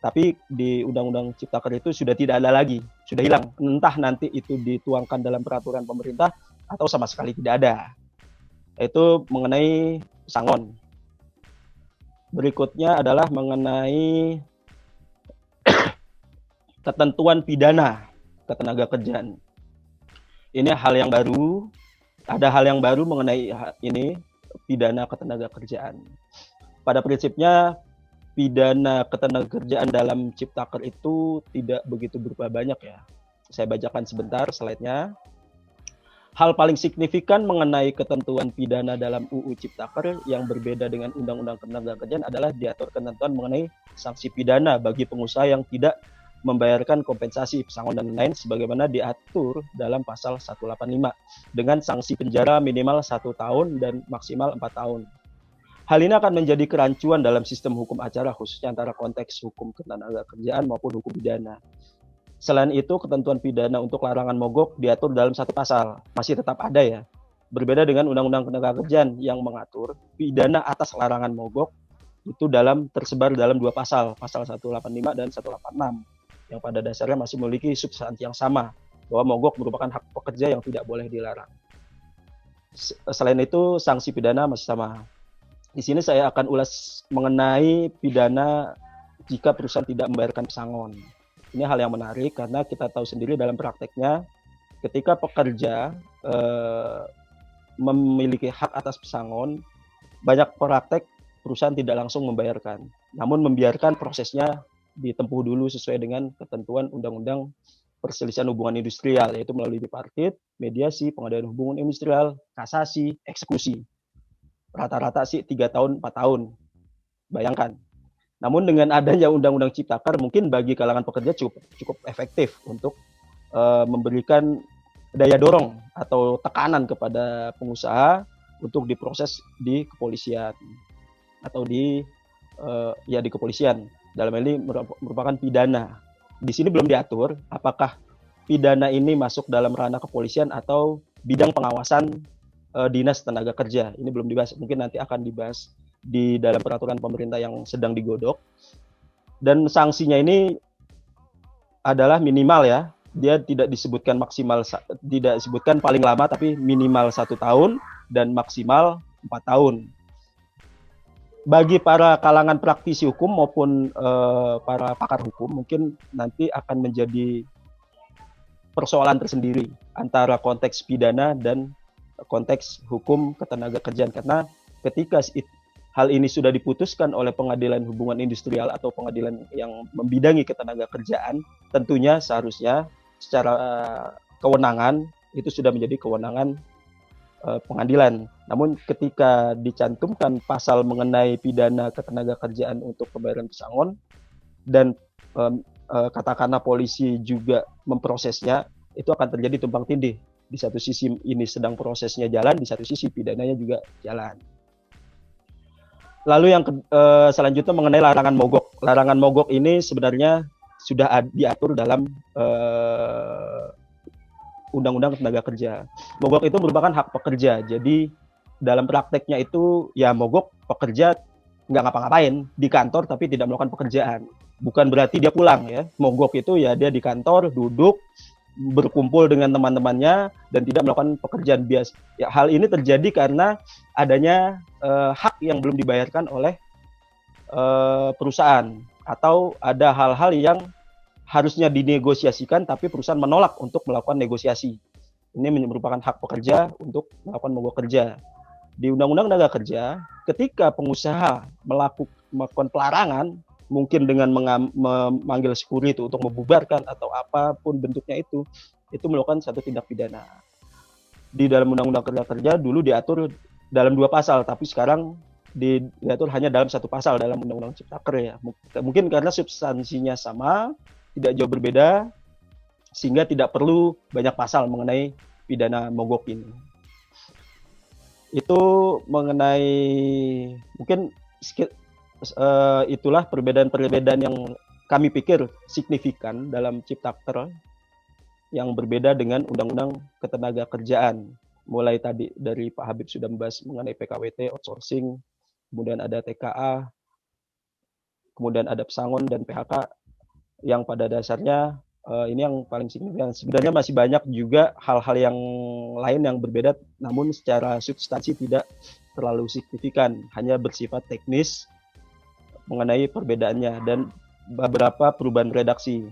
Tapi di Undang-Undang Ciptaker itu sudah tidak ada lagi, sudah hilang. Entah nanti itu dituangkan dalam peraturan pemerintah atau sama sekali tidak ada. Itu mengenai pesangon. Berikutnya adalah mengenai ketentuan pidana ketenagakerjaan. Ini hal yang baru, ada hal yang baru mengenai ini, pidana ketenagakerjaan. Pada prinsipnya, pidana ketenagakerjaan dalam Ciptaker itu tidak begitu berubah banyak ya. Saya bacakan sebentar slide-nya. Hal paling signifikan mengenai ketentuan pidana dalam UU Ciptaker yang berbeda dengan Undang-Undang Ketenagakerjaan adalah diatur ketentuan mengenai sanksi pidana bagi pengusaha yang tidak membayarkan kompensasi pesangon dan lain sebagaimana diatur dalam pasal 185 dengan sanksi penjara minimal 1 tahun dan maksimal 4 tahun. Hal ini akan menjadi kerancuan dalam sistem hukum acara khususnya antara konteks hukum ketenagakerjaan maupun hukum pidana. Selain itu, ketentuan pidana untuk larangan mogok diatur dalam 1 pasal, masih tetap ada ya. Berbeda dengan Undang-Undang Ketenagakerjaan yang mengatur pidana atas larangan mogok itu tersebar dalam 2 pasal, pasal 185 dan 186. Yang pada dasarnya masih memiliki substansi yang sama, bahwa mogok merupakan hak pekerja yang tidak boleh dilarang. Selain itu, sanksi pidana masih sama. Di sini saya akan ulas mengenai pidana jika perusahaan tidak membayarkan pesangon. Ini hal yang menarik karena kita tahu sendiri dalam prakteknya, ketika pekerja memiliki hak atas pesangon, banyak praktek perusahaan tidak langsung membayarkan, namun membiarkan prosesnya ditempuh dulu sesuai dengan ketentuan Undang-Undang Perselisihan Hubungan Industrial, yaitu melalui bipartit, mediasi, pengadilan hubungan industrial, kasasi, eksekusi. rata-rata sih 3 tahun 4 tahun, bayangkan. Namun dengan adanya Undang-Undang Ciptaker mungkin bagi kalangan pekerja cukup efektif untuk memberikan daya dorong atau tekanan kepada pengusaha untuk diproses di kepolisian atau di kepolisian. Dalam hal ini merupakan pidana. Di sini belum diatur apakah pidana ini masuk dalam ranah kepolisian atau bidang pengawasan dinas tenaga kerja. Ini belum dibahas, mungkin nanti akan dibahas di dalam peraturan pemerintah yang sedang digodok. Dan sanksinya ini adalah minimal ya, dia tidak disebutkan maksimal, tidak disebutkan paling lama, tapi minimal 1 tahun dan maksimal 4 tahun. Bagi para kalangan praktisi hukum maupun para pakar hukum, mungkin nanti akan menjadi persoalan tersendiri antara konteks pidana dan konteks hukum ketenaga kerjaan, karena ketika hal ini sudah diputuskan oleh pengadilan hubungan industrial atau pengadilan yang membidangi ketenaga kerjaan, tentunya seharusnya secara kewenangan itu sudah menjadi kewenangan pengadilan. Namun ketika dicantumkan pasal mengenai pidana ketenaga kerjaan untuk pembayaran pesangon dan katakanlah polisi juga memprosesnya, itu akan terjadi tumpang tindih. Di satu sisi ini sedang prosesnya jalan, di satu sisi pidananya juga jalan. Lalu yang selanjutnya mengenai larangan mogok. Larangan mogok ini sebenarnya sudah diatur dalam Undang-Undang Tenaga Kerja. Mogok itu merupakan hak pekerja. Jadi dalam prakteknya itu ya mogok pekerja nggak ngapa-ngapain di kantor tapi tidak melakukan pekerjaan. Bukan berarti dia pulang ya. Mogok itu ya dia di kantor duduk berkumpul dengan teman-temannya dan tidak melakukan pekerjaan biasa. Ya, hal ini terjadi karena adanya hak yang belum dibayarkan oleh perusahaan, atau ada hal-hal yang harusnya dinegosiasikan tapi perusahaan menolak untuk melakukan negosiasi. Ini merupakan hak pekerja untuk melakukan mogok kerja. Di Undang-Undang Tenaga Kerja, ketika pengusaha melakukan pelarangan, mungkin dengan memanggil security untuk membubarkan atau apapun bentuknya itu melakukan satu tindak pidana. Di dalam Undang-Undang Tenaga Kerja dulu diatur dalam 2 pasal, tapi sekarang diatur hanya dalam 1 pasal dalam Undang-Undang Ciptaker ya. Mungkin karena substansinya sama, tidak jauh berbeda, sehingga tidak perlu banyak pasal mengenai pidana mogok ini. Itu mengenai mungkin itulah perbedaan-perbedaan yang kami pikir signifikan dalam Ciptaker yang berbeda dengan Undang-Undang Ketenaga Kerjaan. Mulai tadi dari Pak Habib sudah membahas mengenai PKWT, outsourcing, kemudian ada TKA, kemudian ada pesangon dan PHK, yang pada dasarnya ini yang paling signifikan. Sebenarnya masih banyak juga hal-hal yang lain yang berbeda, namun secara substansi tidak terlalu signifikan, hanya bersifat teknis mengenai perbedaannya dan beberapa perubahan redaksi.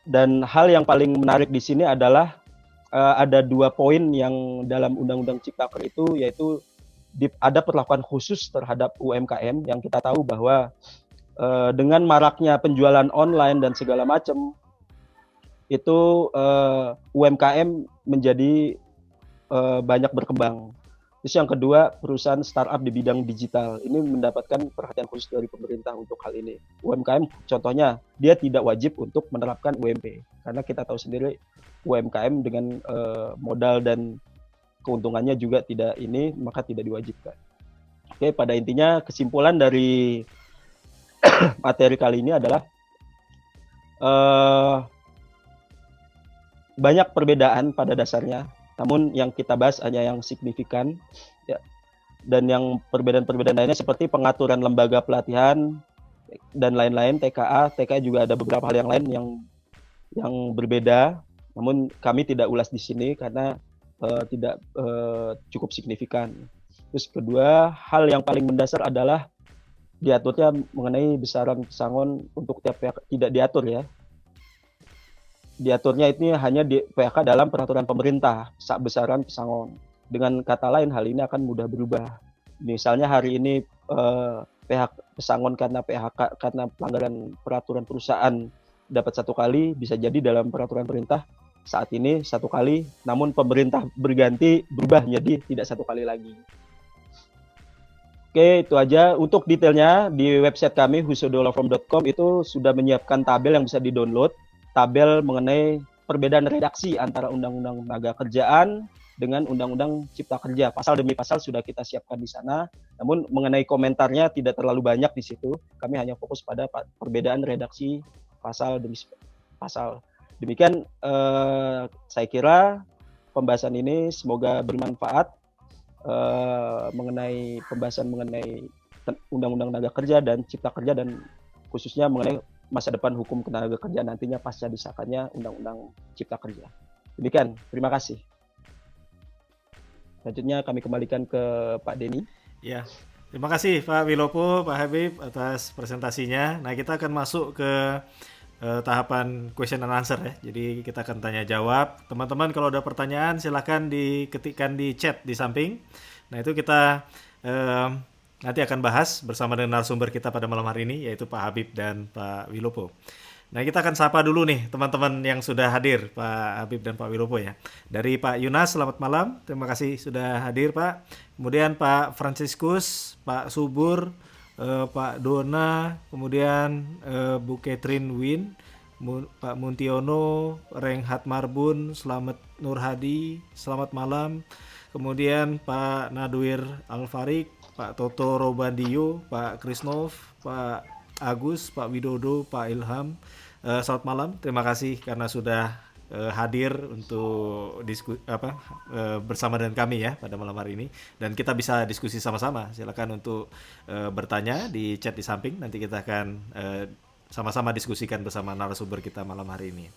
Dan hal yang paling menarik di sini adalah ada 2 poin yang dalam Undang-Undang Ciptaker itu, yaitu ada perlakuan khusus terhadap UMKM yang kita tahu bahwa dengan maraknya penjualan online dan segala macam itu UMKM menjadi banyak berkembang. Terus yang kedua, perusahaan startup di bidang digital ini mendapatkan perhatian khusus dari pemerintah untuk hal ini. UMKM contohnya, dia tidak wajib untuk menerapkan UMP, karena kita tahu sendiri UMKM dengan modal dan keuntungannya juga tidak ini, maka tidak diwajibkan. Oke, pada intinya kesimpulan dari materi kali ini adalah banyak perbedaan pada dasarnya, namun yang kita bahas hanya yang signifikan ya. Dan yang perbedaan-perbedaan lainnya seperti pengaturan lembaga pelatihan dan lain-lain, TKA juga ada beberapa hal yang lain yang berbeda, namun kami tidak ulas di sini karena tidak cukup signifikan. Terus kedua, hal yang paling mendasar adalah diaturnya mengenai besaran pesangon untuk tiap pihak tidak diatur ya. Diaturnya ini hanya di PHK dalam peraturan pemerintah, besaran pesangon. Dengan kata lain, hal ini akan mudah berubah. Misalnya hari ini pesangon karena PHK, karena pelanggaran peraturan perusahaan dapat 1 kali, bisa jadi dalam peraturan pemerintah saat ini satu kali, namun pemerintah berganti berubah menjadi tidak satu kali lagi. Oke, itu aja. Untuk detailnya di website kami husodolawfirm.com itu sudah menyiapkan tabel yang bisa di-download, tabel mengenai perbedaan redaksi antara Undang-Undang Tenaga Kerjaan dengan Undang-Undang Cipta Kerja. Pasal demi pasal sudah kita siapkan di sana. Namun mengenai komentarnya tidak terlalu banyak di situ. Kami hanya fokus pada perbedaan redaksi pasal demi pasal. Demikian saya kira pembahasan ini semoga bermanfaat mengenai pembahasan mengenai Undang-Undang Tenaga Kerja dan Cipta Kerja dan khususnya mengenai masa depan hukum tenaga kerja nantinya pasca disahkannya Undang-Undang Cipta Kerja. Demikian, terima kasih. Selanjutnya kami kembalikan ke Pak Denny. Ya, terima kasih Pak Wilopo, Pak Habib atas presentasinya. Nah, kita akan masuk ke tahapan question and answer ya. Jadi kita akan tanya jawab. Teman-teman kalau ada pertanyaan silahkan diketikkan di chat di samping. Nah itu kita nanti akan bahas bersama dengan narasumber kita pada malam hari ini yaitu Pak Habib dan Pak Wilopo. Nah kita akan sapa dulu nih teman-teman yang sudah hadir Pak Habib dan Pak Wilopo ya. Dari Pak Yunas, selamat malam. Terima kasih sudah hadir Pak. Kemudian Pak Franciscus, Pak Subur, Pak Dona, kemudian Bu Catherine Win, Pak Muntiono, Renghat Marbun, Selamat Nur Hadi, selamat malam. Kemudian Pak Nadwir Alfarik, Pak Toto Robandio, Pak Krisnov, Pak Agus, Pak Widodo, Pak Ilham. Selamat malam, terima kasih karena sudah hadir untuk bersama dengan kami ya pada malam hari ini dan kita bisa diskusi sama-sama. Silakan untuk bertanya di chat di samping, nanti kita akan sama-sama diskusikan bersama narasumber kita malam hari ini.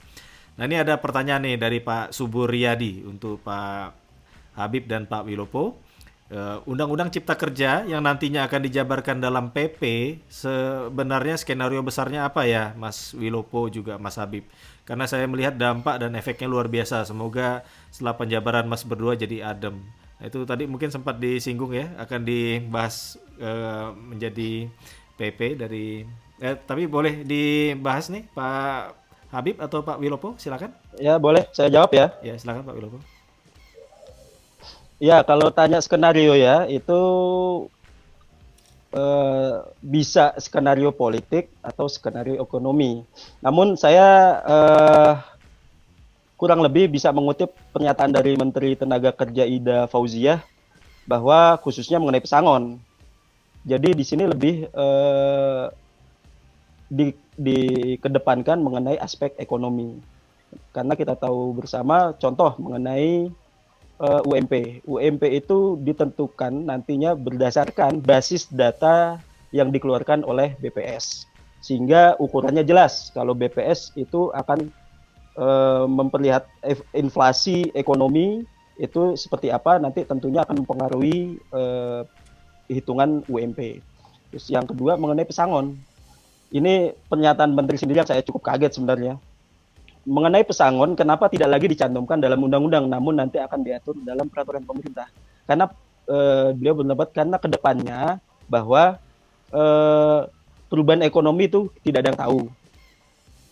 Nah ini ada pertanyaan nih dari Pak Subur Riyadi untuk Pak Habib dan Pak Wilopo. Undang-Undang Cipta Kerja yang nantinya akan dijabarkan dalam PP sebenarnya skenario besarnya apa ya Mas Wilopo juga Mas Habib? Karena saya melihat dampak dan efeknya luar biasa. Semoga setelah penjabaran Mas berdua jadi adem. Nah, itu tadi mungkin sempat disinggung ya, akan dibahas menjadi PP dari. Tapi boleh dibahas nih Pak Habib atau Pak Wilopo, silakan. Ya boleh, saya jawab ya. Ya silakan Pak Wilopo. Ya kalau tanya skenario ya itu bisa skenario politik atau skenario ekonomi. Namun saya kurang lebih bisa mengutip pernyataan dari Menteri Tenaga Kerja Ida Fauziah bahwa khususnya mengenai pesangon. Jadi di sini lebih dikedepankan mengenai aspek ekonomi. Karena kita tahu bersama contoh mengenai UMP. UMP itu ditentukan nantinya berdasarkan basis data yang dikeluarkan oleh BPS. Sehingga ukurannya jelas kalau BPS itu akan memperlihat inflasi ekonomi itu seperti apa, nanti tentunya akan mempengaruhi hitungan UMP. Terus yang kedua mengenai pesangon. Ini pernyataan Menteri sendiri yang saya cukup kaget sebenarnya. Mengenai pesangon, kenapa tidak lagi dicantumkan dalam undang-undang, namun nanti akan diatur dalam peraturan pemerintah? Karena beliau berpendapat karena kedepannya bahwa perubahan ekonomi itu tidak ada yang tahu,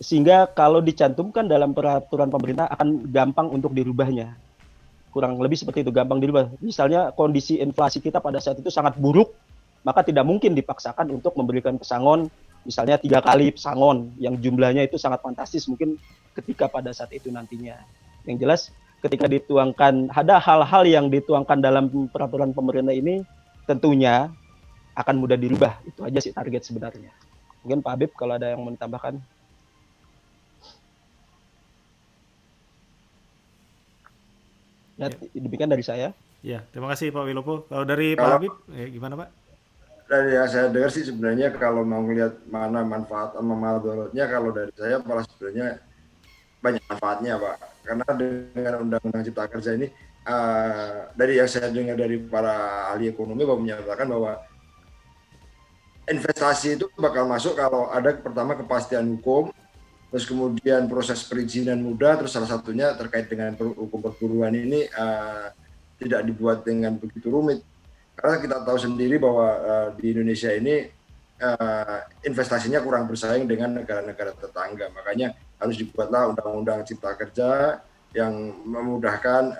sehingga kalau dicantumkan dalam peraturan pemerintah akan gampang untuk dirubahnya. Kurang lebih seperti itu, gampang dirubah. Misalnya kondisi inflasi kita pada saat itu sangat buruk, maka tidak mungkin dipaksakan untuk memberikan pesangon, misalnya 3 kali pesangon yang jumlahnya itu sangat fantastis mungkin ketika pada saat itu nantinya. Yang jelas ketika dituangkan, ada hal-hal yang dituangkan dalam peraturan pemerintah ini tentunya akan mudah dirubah. Itu aja sih target sebenarnya. Mungkin Pak Habib kalau ada yang mau ditambahkan. Ya, demikian dari saya. Ya, terima kasih Pak Wilopo. Kalau dari Pak Habib, gimana Pak? Dari yang saya dengar sih sebenarnya kalau mau melihat mana manfaat sama mudaratnya, kalau dari saya malah sebenarnya banyak manfaatnya Pak. Karena dengan Undang-Undang Cipta Kerja ini, dari yang saya dengar dari para ahli ekonomi bahwa menyatakan bahwa investasi itu bakal masuk kalau ada pertama kepastian hukum, terus kemudian proses perizinan mudah, terus salah satunya terkait dengan hukum perburuan ini tidak dibuat dengan begitu rumit. Karena kita tahu sendiri bahwa di Indonesia ini investasinya kurang bersaing dengan negara-negara tetangga. Makanya harus dibuatlah Undang-Undang Cipta Kerja yang memudahkan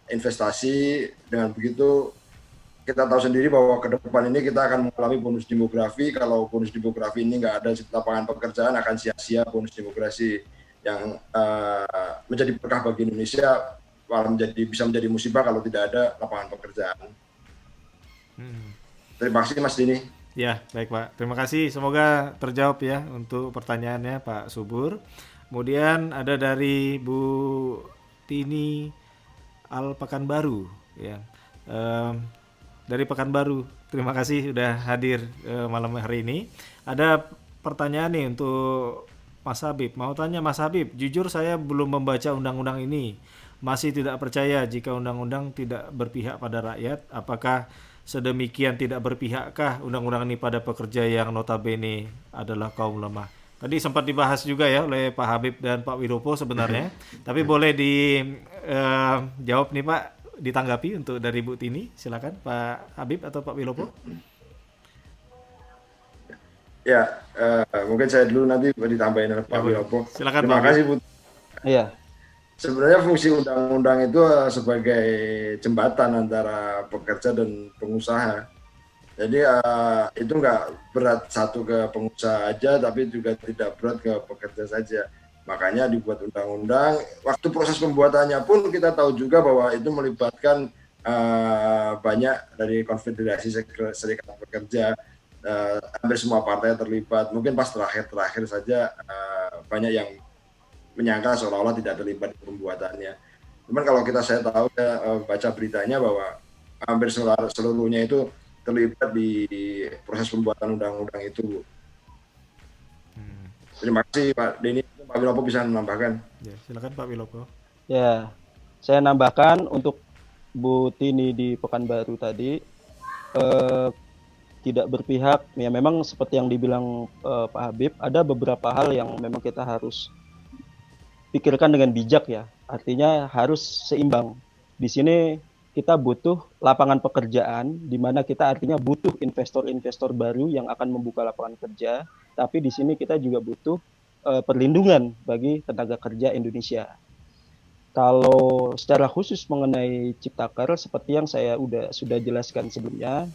investasi. Dengan begitu kita tahu sendiri bahwa ke depan ini kita akan mengalami bonus demografi. Kalau bonus demografi ini nggak ada lapangan pekerjaan, akan sia-sia bonus demografi yang menjadi berkah bagi Indonesia, malah bisa menjadi musibah kalau tidak ada lapangan pekerjaan. Terima kasih Mas Dini. Ya, baik Pak. Terima kasih. Semoga terjawab ya untuk pertanyaannya Pak Subur. Kemudian ada dari Bu Tini Al Pekanbaru ya. Dari Pekanbaru. Terima kasih sudah hadir malam hari ini. Ada pertanyaan nih untuk Mas Habib. Mau tanya Mas Habib, jujur saya belum membaca undang-undang ini. Masih tidak percaya jika undang-undang tidak berpihak pada rakyat. Apakah sedemikian tidak berpihakkah undang-undang ini pada pekerja yang notabene adalah kaum lemah? Tadi sempat dibahas juga ya oleh Pak Habib dan Pak Wiropo sebenarnya. Tapi boleh dijawab nih Pak, ditanggapi untuk dari Bu Tini. Silakan Pak Habib atau Pak Wilopo. Ya, mungkin saya dulu nanti ditambahin oleh Pak Wilopo. Silakan Terima Pak kasih Bu. Iya. Sebenarnya fungsi undang-undang itu sebagai jembatan antara pekerja dan pengusaha. Jadi itu nggak berat satu ke pengusaha aja, tapi juga tidak berat ke pekerja saja. Makanya dibuat undang-undang. Waktu proses pembuatannya pun kita tahu juga bahwa itu melibatkan banyak dari konfederasi serikat pekerja, hampir semua partai terlibat. Mungkin pas terakhir saja banyak yang menyangka seolah-olah tidak terlibat di pembuatannya. Cuman kalau saya tahu, baca beritanya bahwa hampir seluruhnya itu terlibat di proses pembuatan undang-undang itu. Terima kasih Pak Denny. Pak Wilopo bisa menambahkan. Ya, silakan Pak Wilopo. Ya, saya nambahkan untuk Bu Tini di Pekanbaru tadi, tidak berpihak. Ya memang seperti yang dibilang Pak Habib, ada beberapa hal yang memang kita harus pikirkan dengan bijak ya. Artinya harus seimbang. Di sini kita butuh lapangan pekerjaan, di mana kita artinya butuh investor-investor baru yang akan membuka lapangan kerja. Tapi di sini kita juga butuh perlindungan bagi tenaga kerja Indonesia. Kalau secara khusus mengenai Ciptaker, seperti yang saya sudah jelaskan sebelumnya,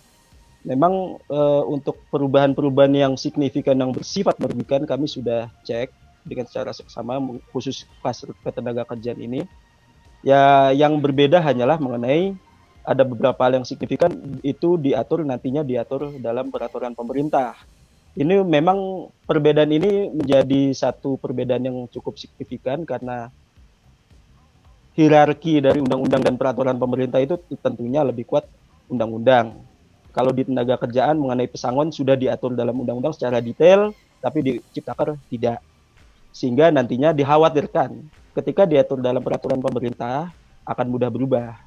memang untuk perubahan-perubahan yang signifikan yang bersifat merugikan kami sudah cek dengan secara seksama khusus pas ketenaga kerjaan ini. Ya, yang berbeda hanyalah mengenai ada beberapa hal yang signifikan itu nantinya diatur dalam peraturan pemerintah. Ini memang perbedaan ini menjadi satu perbedaan yang cukup signifikan karena hierarki dari undang-undang dan peraturan pemerintah itu tentunya lebih kuat undang-undang. Kalau di tenaga kerjaan mengenai pesangon sudah diatur dalam undang-undang secara detail, tapi di Ciptaker tidak. Sehingga nantinya dikhawatirkan ketika diatur dalam peraturan pemerintah akan mudah berubah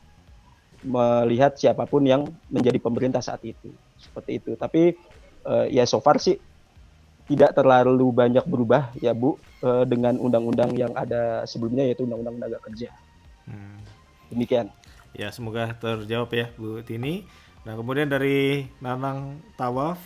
melihat siapapun yang menjadi pemerintah saat itu. Seperti itu. Tapi ya so far sih tidak terlalu banyak berubah ya Bu dengan undang-undang yang ada sebelumnya yaitu Undang-Undang Tenaga Kerja. Demikian. Ya, semoga terjawab ya Bu Tini. Nah, kemudian dari Nanang Tawaf,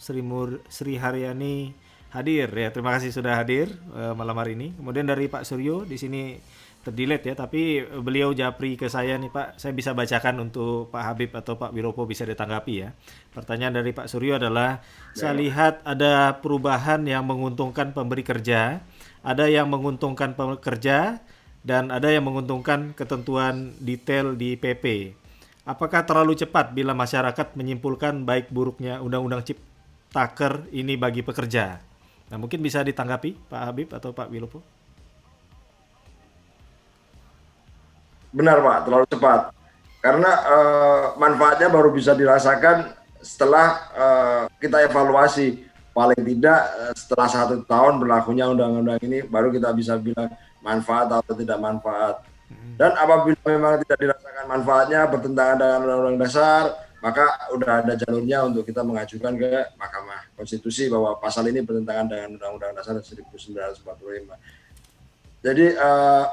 Sri Haryani hadir ya. Terima kasih sudah hadir malam hari ini. Kemudian dari Pak Suryo di sini terdelete ya, tapi beliau japri ke saya nih Pak. Saya bisa bacakan untuk Pak Habib atau Pak Wiropo bisa ditanggapi ya. Pertanyaan dari Pak Suryo adalah, saya lihat ada perubahan yang menguntungkan pemberi kerja, ada yang menguntungkan pekerja, dan ada yang menguntungkan ketentuan detail di PP. Apakah terlalu cepat bila masyarakat menyimpulkan baik buruknya Undang-Undang Ciptaker ini bagi pekerja? Nah, mungkin bisa ditanggapi Pak Habib atau Pak Wilopo. Benar Pak, terlalu cepat. Karena manfaatnya baru bisa dirasakan setelah kita evaluasi. Paling tidak setelah 1 tahun berlakunya undang-undang ini baru kita bisa bilang manfaat atau tidak manfaat. Dan apabila memang tidak dirasakan manfaatnya bertentangan dengan Undang-Undang Dasar, maka udah ada jalurnya untuk kita mengajukan ke Mahkamah Konstitusi bahwa pasal ini bertentangan dengan Undang-Undang Dasar 1945. Jadi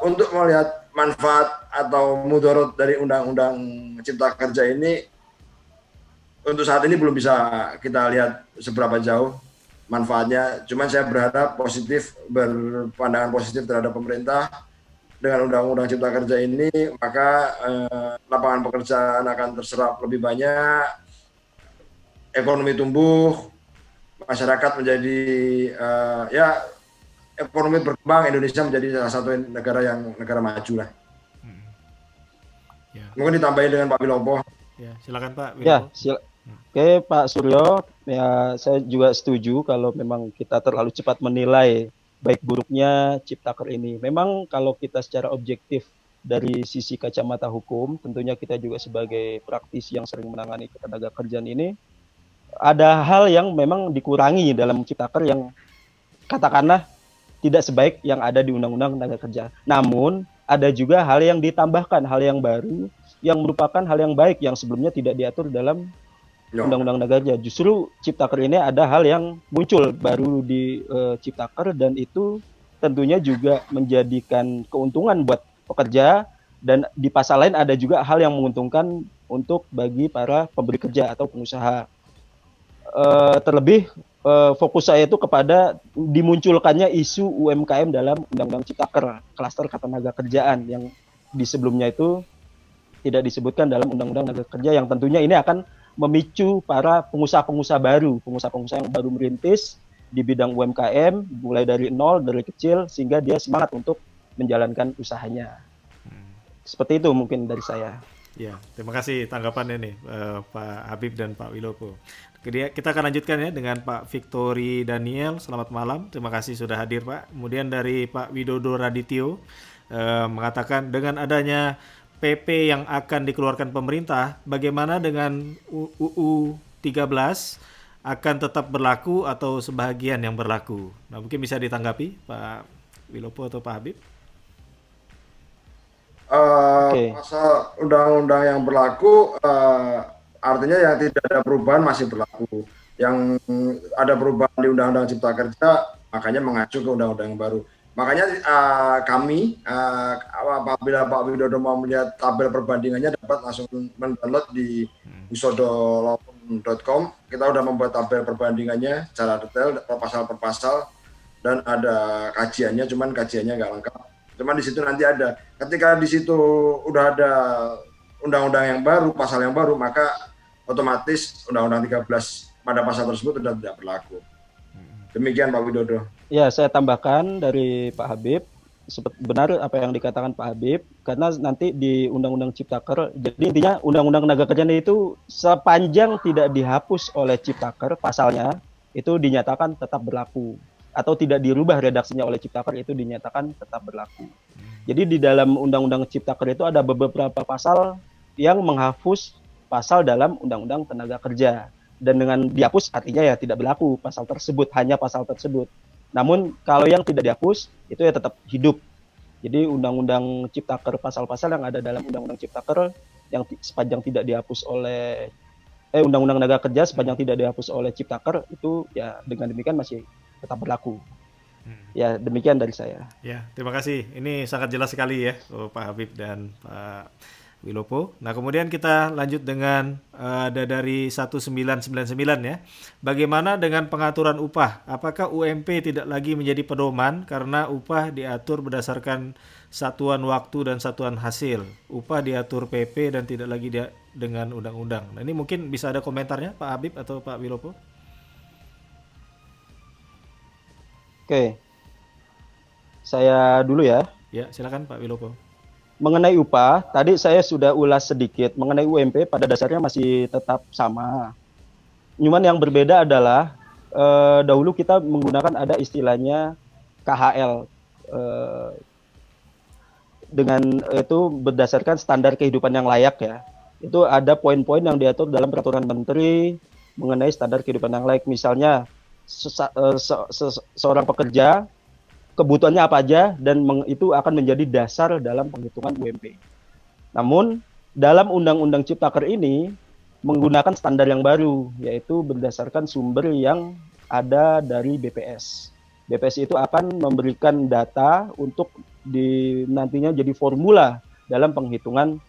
untuk melihat manfaat atau mudarat dari Undang-Undang Cipta Kerja ini, untuk saat ini belum bisa kita lihat seberapa jauh manfaatnya. Cuman saya berharap positif, berpandangan positif terhadap pemerintah dengan Undang-Undang Cipta Kerja ini, maka lapangan pekerjaan akan terserap lebih banyak, ekonomi tumbuh, masyarakat menjadi ya ekonomi berkembang, Indonesia menjadi salah satu negara maju lah. Ya, Mungkin ditambahin dengan Pak Wilopo. ya silakan Pak Ya, Wilopo. Oke, Pak Suryo, ya saya juga setuju kalau memang kita terlalu cepat menilai baik buruknya Ciptaker ini. Memang kalau kita secara objektif dari sisi kacamata hukum, tentunya kita juga sebagai praktisi yang sering menangani ketenaga kerjaan ini, ada hal yang memang dikurangi dalam Ciptaker yang katakanlah tidak sebaik yang ada di Undang-Undang Tenaga Kerja. Namun, ada juga hal yang ditambahkan, hal yang baru, yang merupakan hal yang baik yang sebelumnya tidak diatur dalam Undang-Undang Tenaga Kerja. Justru Ciptaker ini ada hal yang muncul baru di Ciptaker dan itu tentunya juga menjadikan keuntungan buat pekerja dan di pasal lain ada juga hal yang menguntungkan untuk bagi para pemberi kerja atau pengusaha. Terlebih fokus saya itu kepada dimunculkannya isu UMKM dalam Undang-Undang Ciptaker, klaster ketenaga kerjaan yang di sebelumnya itu tidak disebutkan dalam Undang-Undang Tenaga Kerja yang tentunya ini akan memicu para pengusaha-pengusaha baru, pengusaha-pengusaha yang baru merintis di bidang UMKM, mulai dari nol, dari kecil, sehingga dia semangat untuk menjalankan usahanya. Seperti itu mungkin dari saya. Ya, terima kasih tanggapannya nih Pak Habib dan Pak Wilopo. Kita akan lanjutkan ya dengan Pak Victory Daniel. Selamat malam, terima kasih sudah hadir Pak. Kemudian dari Pak Widodo Radityo mengatakan dengan adanya PP yang akan dikeluarkan pemerintah, bagaimana dengan UU 13 akan tetap berlaku atau sebagian yang berlaku? Nah, mungkin bisa ditanggapi Pak Wilopo atau Pak Habib. Pasal undang-undang yang berlaku artinya yang tidak ada perubahan masih berlaku. Yang ada perubahan di Undang-Undang Cipta Kerja makanya mengacu ke undang-undang yang baru. Makanya kami apabila Pak Widodo mau melihat tabel perbandingannya dapat langsung mendownload di wisodolopun.com. Kita sudah membuat tabel perbandingannya secara detail pasal per pasal dan ada kajiannya, cuman kajiannya nggak lengkap. Cuman di situ nanti ada. Ketika di situ udah ada undang-undang yang baru, pasal yang baru, maka otomatis Undang-Undang 13 pada pasal tersebut sudah tidak berlaku. Demikian Pak Widodo. Ya, saya tambahkan dari Pak Habib, benar apa yang dikatakan Pak Habib, karena nanti di Undang-Undang Ciptaker, jadi intinya Undang-Undang Tenaga Kerjaan itu sepanjang tidak dihapus oleh Ciptaker pasalnya, itu dinyatakan tetap berlaku. Atau tidak dirubah redaksinya oleh Ciptaker, itu dinyatakan tetap berlaku. Jadi di dalam Undang-Undang Ciptaker itu ada beberapa pasal yang menghapus pasal dalam Undang-Undang Tenaga Kerja. Dan dengan dihapus artinya ya tidak berlaku pasal tersebut, hanya pasal tersebut. Namun kalau yang tidak dihapus itu ya tetap hidup. Jadi Undang-Undang Ciptaker, pasal-pasal yang ada dalam Undang-Undang Ciptaker yang sepanjang tidak dihapus oleh Undang-Undang Tenaga Kerja sepanjang tidak dihapus oleh Ciptaker itu ya dengan demikian masih tetap berlaku. Ya demikian dari saya. Ya, terima kasih. Ini sangat jelas sekali ya Pak Habib dan Pak Wilopo. Nah, kemudian kita lanjut dengan ada dari 1999 ya. Bagaimana dengan pengaturan upah? Apakah UMP tidak lagi menjadi pedoman karena upah diatur berdasarkan satuan waktu dan satuan hasil? Upah diatur PP dan tidak lagi dengan undang-undang. Nah, ini mungkin bisa ada komentarnya Pak Habib atau Pak Wilopo? Oke. Saya dulu ya. Ya, silakan Pak Wilopo. Mengenai upah, tadi saya sudah ulas sedikit. Mengenai UMP pada dasarnya masih tetap sama. Cuman yang berbeda adalah dahulu kita menggunakan ada istilahnya KHL. Dengan itu berdasarkan standar kehidupan yang layak ya. Itu ada poin-poin yang diatur dalam peraturan menteri mengenai standar kehidupan yang layak. Misalnya seorang pekerja kebutuhannya apa aja dan itu akan menjadi dasar dalam penghitungan UMP. Namun dalam Undang-Undang Ciptaker ini menggunakan standar yang baru, yaitu berdasarkan sumber yang ada dari BPS. BPS itu akan memberikan data untuk nantinya jadi formula dalam penghitungan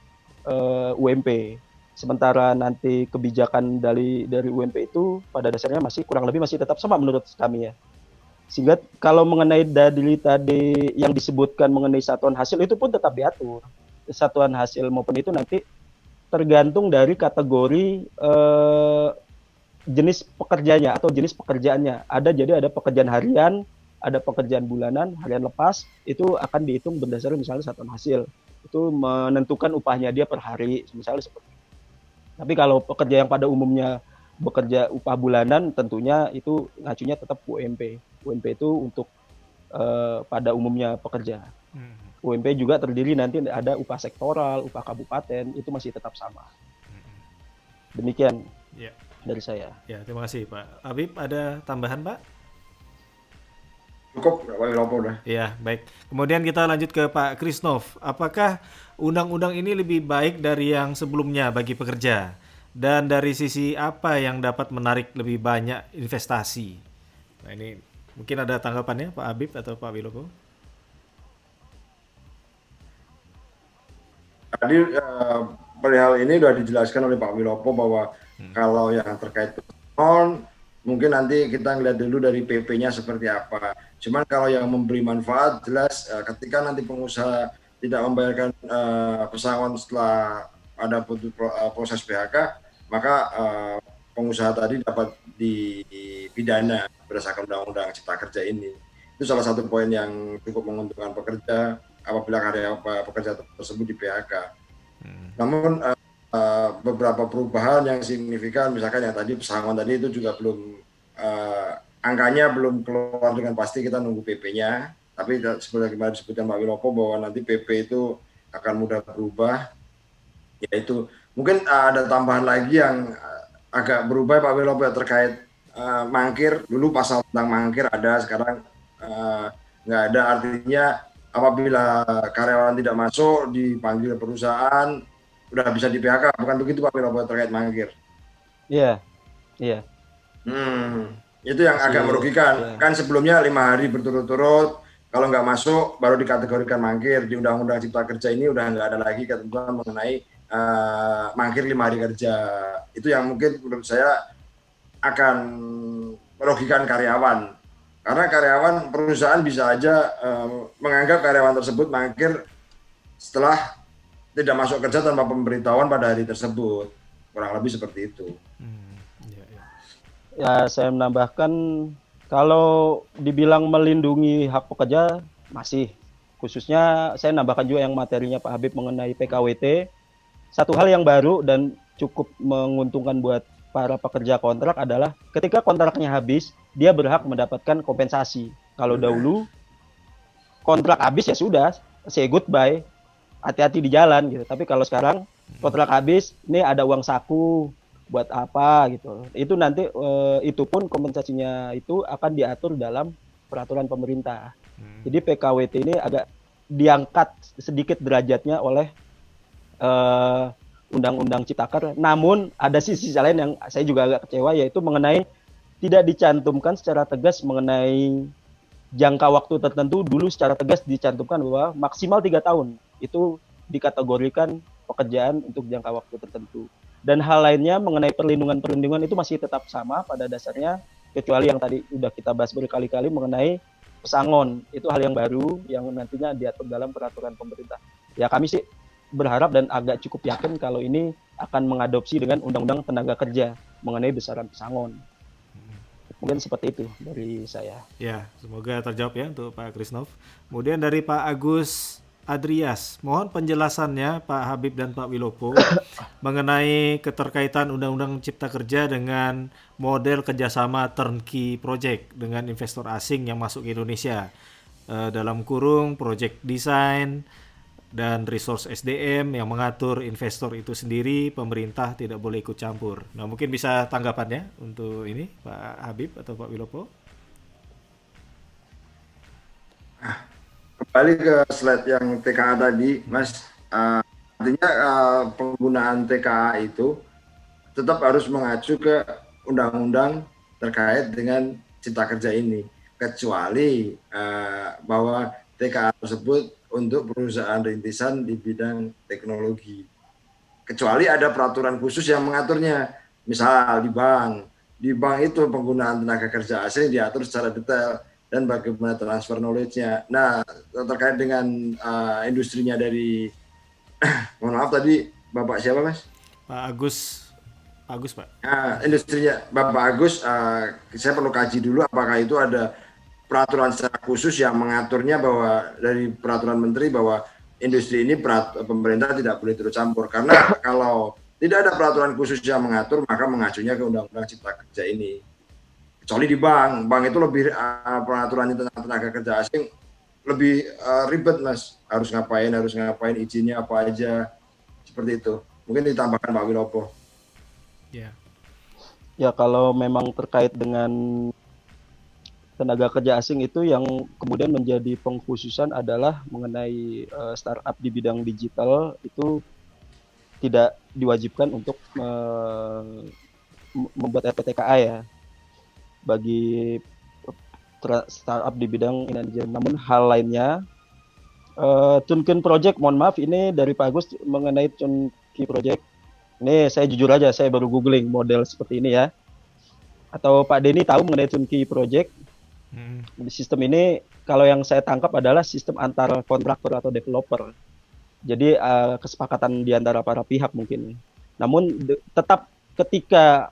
UMP. Sementara nanti kebijakan dari UMP itu pada dasarnya masih kurang lebih masih tetap sama menurut kami ya. Sehingga kalau mengenai tadi yang disebutkan mengenai satuan hasil itu pun tetap diatur. Satuan hasil maupun itu nanti tergantung dari kategori jenis pekerjanya atau jenis pekerjaannya. Jadi ada pekerjaan harian, ada pekerjaan bulanan, harian lepas, itu akan dihitung berdasarkan misalnya satuan hasil. Itu menentukan upahnya dia per hari, misalnya seperti itu. Tapi kalau pekerja yang pada umumnya bekerja upah bulanan, tentunya itu ngacunya tetap UMP. UMP itu untuk pada umumnya pekerja. UMP juga terdiri nanti ada upah sektoral, upah kabupaten, itu masih tetap sama. Demikian dari saya. Ya, terima kasih Pak Habib. Ada tambahan Pak? Cukup, Pak Wilopo udah. Ya, baik. Kemudian kita lanjut ke Pak Krisnov. Apakah undang-undang ini lebih baik dari yang sebelumnya bagi pekerja? Dan dari sisi apa yang dapat menarik lebih banyak investasi? Nah, ini mungkin ada tanggapannya Pak Habib atau Pak Wilopo? Tadi perihal ini sudah dijelaskan oleh Pak Wilopo bahwa kalau yang terkait pesangon, mungkin nanti kita ngeliat dulu dari PP-nya seperti apa. Cuman kalau yang memberi manfaat jelas ketika nanti pengusaha tidak membayarkan pesangon setelah ada proses PHK, maka pengusaha tadi dapat dipidana berdasarkan Undang-Undang Cipta Kerja ini. Itu salah satu poin yang cukup menguntungkan pekerja apabila pekerja tersebut di PHK. Namun beberapa perubahan yang signifikan, misalkan yang tadi pesangon tadi itu juga belum angkanya belum keluar dengan pasti, kita nunggu PP-nya. Tapi seperti yang disebutkan Pak Wilopo bahwa nanti PP itu akan mudah berubah. Yaitu mungkin ada tambahan lagi yang agak berubah Pak Wilopo terkait mangkir. Dulu pasal tentang mangkir ada, sekarang nggak ada. Artinya apabila karyawan tidak masuk dipanggil perusahaan udah bisa di PHK, bukan begitu Pak Wilopo terkait mangkir? Iya. Itu yang agak merugikan. Kan sebelumnya 5 hari berturut-turut, kalau nggak masuk baru dikategorikan mangkir. Di Undang-Undang Cipta Kerja ini udah nggak ada lagi ketentuan mengenai mangkir 5 hari kerja. Itu yang mungkin menurut saya akan merugikan karyawan. Karena karyawan perusahaan bisa aja menganggap karyawan tersebut mangkir setelah tidak masuk kerja tanpa pemberitahuan pada hari tersebut. Kurang lebih seperti itu. Ya, saya menambahkan kalau dibilang melindungi hak pekerja masih, khususnya saya nambahkan juga yang materinya Pak Habib mengenai PKWT. Satu hal yang baru dan cukup menguntungkan buat para pekerja kontrak adalah ketika kontraknya habis, dia berhak mendapatkan kompensasi. Kalau dahulu kontrak habis ya sudah, say goodbye, hati-hati di jalan gitu. Tapi kalau sekarang kontrak habis, ini ada uang saku buat apa gitu. Itu nanti itu pun kompensasinya itu akan diatur dalam peraturan pemerintah. Jadi PKWT ini agak diangkat sedikit derajatnya oleh Undang-Undang Ciptaker. Namun ada sisi lain yang saya juga agak kecewa, yaitu mengenai tidak dicantumkan secara tegas mengenai jangka waktu tertentu. Dulu secara tegas dicantumkan bahwa maksimal 3 tahun itu dikategorikan pekerjaan untuk jangka waktu tertentu. Dan hal lainnya mengenai perlindungan itu masih tetap sama pada dasarnya, kecuali yang tadi udah kita bahas berkali-kali mengenai pesangon. Itu hal yang baru yang nantinya diatur dalam peraturan pemerintah. Ya kami sih berharap dan agak cukup yakin kalau ini akan mengadopsi dengan Undang-Undang Tenaga Kerja mengenai besaran pesangon. Mungkin seperti itu dari saya. Ya, semoga terjawab ya untuk Pak Krisnov. Kemudian dari Pak Agus Adrias, mohon penjelasannya Pak Habib dan Pak Wilopo mengenai keterkaitan Undang-Undang Cipta Kerja dengan model kerjasama turnkey project dengan investor asing yang masuk ke Indonesia, dalam kurung project design dan resource SDM yang mengatur investor itu sendiri, pemerintah tidak boleh ikut campur. Nah, mungkin bisa tanggapannya untuk ini Pak Habib atau Pak Wilopo. Kembali ke slide yang TKA tadi, Mas. Artinya penggunaan TKA itu tetap harus mengacu ke undang-undang terkait dengan Cipta Kerja ini. Kecuali bahwa TKA tersebut untuk perusahaan rintisan di bidang teknologi. Kecuali ada peraturan khusus yang mengaturnya. Misal di bank itu penggunaan tenaga kerja asing diatur secara detail. dan bagaimana transfer knowledge-nya. Nah, terkait dengan industrinya dari, mohon maaf tadi Bapak siapa Mas? Pak Agus. Agus, Pak. Industrinya Bapak Agus, saya perlu kaji dulu apakah itu ada peraturan secara khusus yang mengaturnya, bahwa dari peraturan menteri bahwa industri ini pemerintah tidak boleh turut campur. Karena kalau tidak ada peraturan khusus yang mengatur, maka mengacunya ke Undang-Undang Cipta Kerja ini. Kecuali di bank itu lebih peraturannya tentang tenaga kerja asing lebih ribet Mas. Harus ngapain, izinnya apa aja, seperti itu. Mungkin ditambahkan Pak Wilopo. Ya. Ya, kalau memang terkait dengan tenaga kerja asing itu yang kemudian menjadi pengkhususan adalah mengenai startup di bidang digital itu tidak diwajibkan untuk membuat RPTKA ya bagi startup di bidang energi. Namun hal lainnya, Chunkin Project, mohon maaf ini dari Pak Agus mengenai Chunkin Project. Ini saya jujur aja, saya baru googling model seperti ini ya. Atau Pak Denny tahu mengenai Chunkin Project? Sistem ini kalau yang saya tangkap adalah sistem antar kontraktor atau developer. Jadi kesepakatan di antara para pihak mungkin. Namun tetap ketika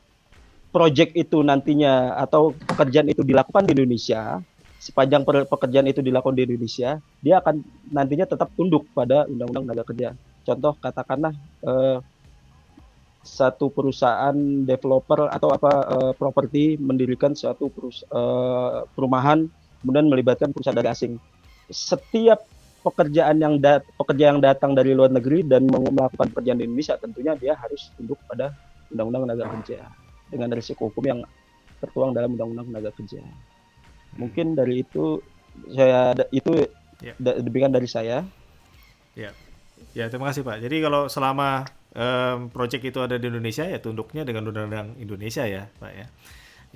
proyek itu nantinya atau pekerjaan itu dilakukan di Indonesia, sepanjang pekerjaan itu dilakukan di Indonesia, dia akan nantinya tetap tunduk pada Undang-Undang Tenaga Kerja. Contoh katakanlah satu perusahaan developer atau properti mendirikan suatu perumahan, kemudian melibatkan perusahaan dari asing. Setiap pekerja yang datang dari luar negeri dan melakukan pekerjaan di Indonesia, tentunya dia harus tunduk pada Undang-Undang Tenaga Kerja dengan risiko hukum yang tertuang dalam Undang-Undang Tenaga Kerja. Mungkin dari itu demikian dari saya. Ya, terima kasih Pak. Jadi kalau selama proyek itu ada di Indonesia, ya tunduknya dengan Undang-Undang Indonesia ya Pak ya.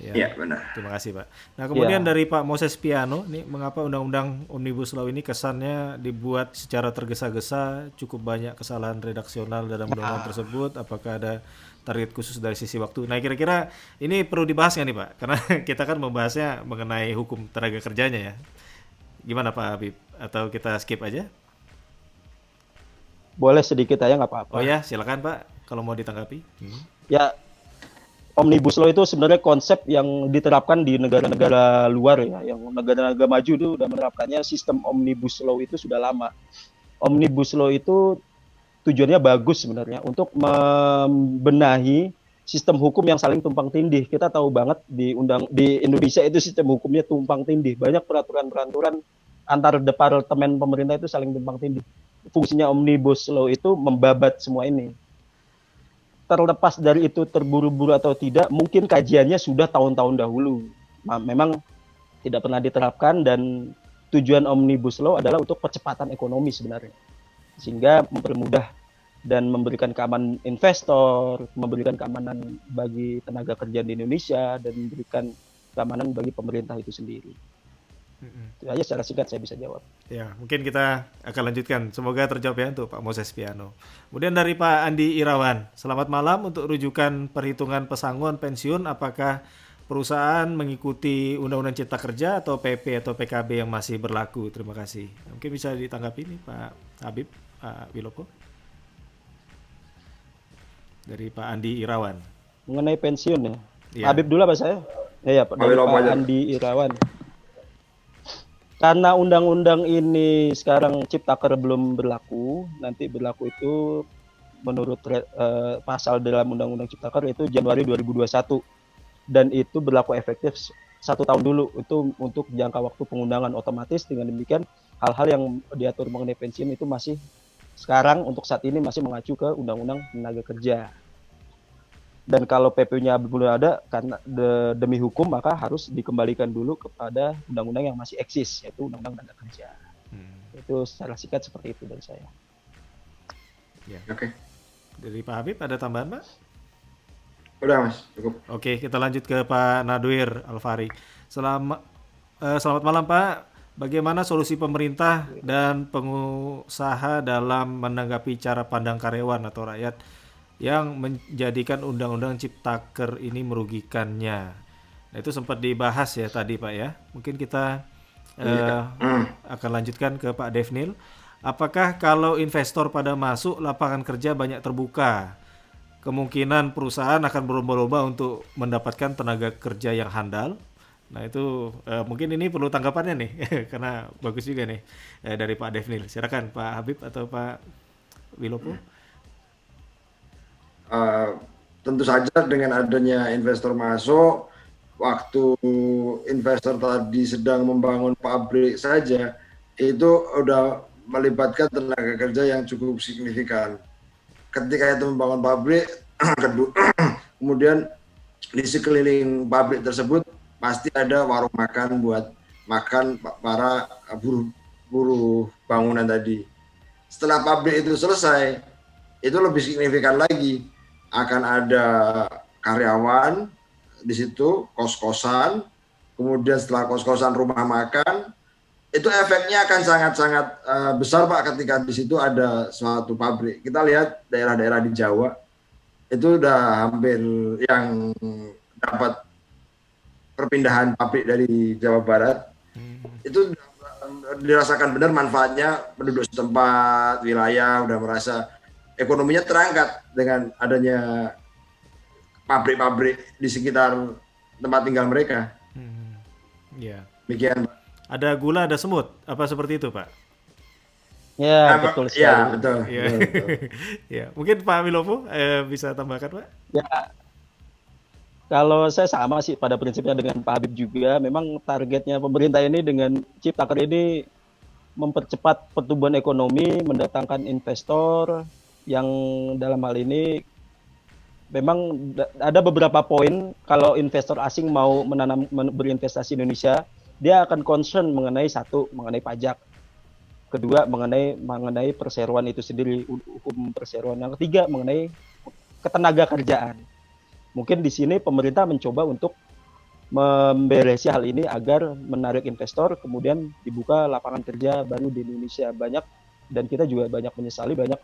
Ya, benar. Terima kasih Pak. Nah kemudian dari Pak Moses Piano, ini mengapa Undang-Undang Omnibus Law ini kesannya dibuat secara tergesa-gesa, cukup banyak kesalahan redaksional dalam undang-undang tersebut, apakah ada target khusus dari sisi waktu? Nah kira-kira ini perlu dibahas nggak nih Pak? Karena kita kan membahasnya mengenai hukum tenaga kerjanya ya. Gimana Pak Habib? Atau kita skip aja? Boleh sedikit aja nggak apa-apa. Oh ya, silakan Pak kalau mau ditanggapi. Ya, Omnibus Law itu sebenarnya konsep yang diterapkan di negara-negara luar ya, yang negara-negara maju itu udah menerapkannya. Sistem Omnibus Law itu sudah lama. Omnibus Law itu tujuannya bagus sebenarnya untuk membenahi sistem hukum yang saling tumpang tindih. Kita tahu banget di Indonesia itu sistem hukumnya tumpang tindih. Banyak peraturan-peraturan antar departemen pemerintah itu saling tumpang tindih. Fungsinya Omnibus Law itu membabat semua ini. Terlepas dari itu terburu-buru atau tidak, mungkin kajiannya sudah tahun-tahun dahulu. Memang tidak pernah diterapkan, dan tujuan Omnibus Law adalah untuk percepatan ekonomi sebenarnya. Sehingga mempermudah dan memberikan keamanan investor, memberikan keamanan bagi tenaga kerja di Indonesia, dan memberikan keamanan bagi pemerintah itu sendiri. Itu aja secara singkat saya bisa jawab. Ya, mungkin kita akan lanjutkan. Semoga terjawab ya untuk Pak Moses Piano. Kemudian dari Pak Andi Irawan, selamat malam. Untuk rujukan perhitungan pesangon pensiun, apakah perusahaan mengikuti Undang-Undang Cipta Kerja atau PP atau PKB yang masih berlaku? Terima kasih. Mungkin bisa ditanggapi nih Pak Habib, Pak Wilopo. Dari Pak Andi Irawan. Mengenai pensiun ya. Ya. Habib dulu apa saya? Ya, Pak Andi Irawan. Karena undang-undang ini sekarang Ciptaker belum berlaku, nanti berlaku itu menurut pasal dalam Undang-Undang Ciptaker itu Januari 2021, dan itu berlaku efektif 1 tahun dulu, itu untuk jangka waktu pengundangan. Otomatis dengan demikian hal-hal yang diatur mengenai pensiun itu masih sekarang untuk saat ini masih mengacu ke Undang-Undang Tenaga Kerja. Dan kalau PP-nya belum ada, karena demi hukum, maka harus dikembalikan dulu kepada undang-undang yang masih eksis, yaitu Undang-Undang Tenaga Kerja. Itu secara singkat seperti itu dari saya. Ya. Oke. Dari Pak Habib ada tambahan Pak? Udah Mas, cukup. Oke, kita lanjut ke Pak Nadwir Alfari. Selamat malam Pak. Bagaimana solusi pemerintah dan pengusaha dalam menanggapi cara pandang karyawan atau rakyat yang menjadikan Undang-Undang Ciptaker ini merugikannya? Nah, itu sempat dibahas ya tadi Pak ya. Mungkin kita Iya. akan lanjutkan ke Pak Devnil. Apakah kalau investor pada masuk lapangan kerja banyak terbuka? Kemungkinan perusahaan akan berlomba-lomba untuk mendapatkan tenaga kerja yang handal. Nah itu mungkin ini perlu tanggapannya nih, karena bagus juga nih dari Pak Devnil. Silakan Pak Habib atau Pak Wilopo. Eh, Tentu saja dengan adanya investor masuk, waktu investor tadi sedang membangun pabrik saja, itu udah melibatkan tenaga kerja yang cukup signifikan. Ketika itu membangun pabrik, kemudian di sekeliling pabrik tersebut pasti ada warung makan buat makan para buruh bangunan tadi. Setelah pabrik itu selesai, itu lebih signifikan lagi. Akan ada karyawan di situ, kos-kosan, kemudian setelah kos-kosan rumah makan, itu efeknya akan sangat-sangat besar Pak ketika di situ ada suatu pabrik. Kita lihat daerah-daerah di Jawa, itu udah hampir yang dapat perpindahan pabrik dari Jawa Barat, itu dirasakan benar manfaatnya penduduk setempat, wilayah, udah merasa ekonominya terangkat dengan adanya pabrik-pabrik di sekitar tempat tinggal mereka. Ya. Demikian. Ada gula, ada semut. Apa seperti itu, Pak? Ya, betul sekali. Ya, betul. Ya. Betul, betul. Ya, mungkin Pak Wilopo bisa tambahkan, Pak? Ya, kalau saya sama sih pada prinsipnya dengan Pak Habib juga. Memang targetnya pemerintah ini dengan Ciptaker ini mempercepat pertumbuhan ekonomi, mendatangkan investor yang dalam hal ini memang ada beberapa poin kalau investor asing mau berinvestasi di Indonesia, dia akan concern mengenai pajak, kedua mengenai perseroan itu sendiri, hukum perseroan, yang ketiga mengenai ketenaga kerjaan. Mungkin di sini pemerintah mencoba untuk memberesi hal ini agar menarik investor, kemudian dibuka lapangan kerja baru di Indonesia banyak, dan kita juga banyak menyesali banyak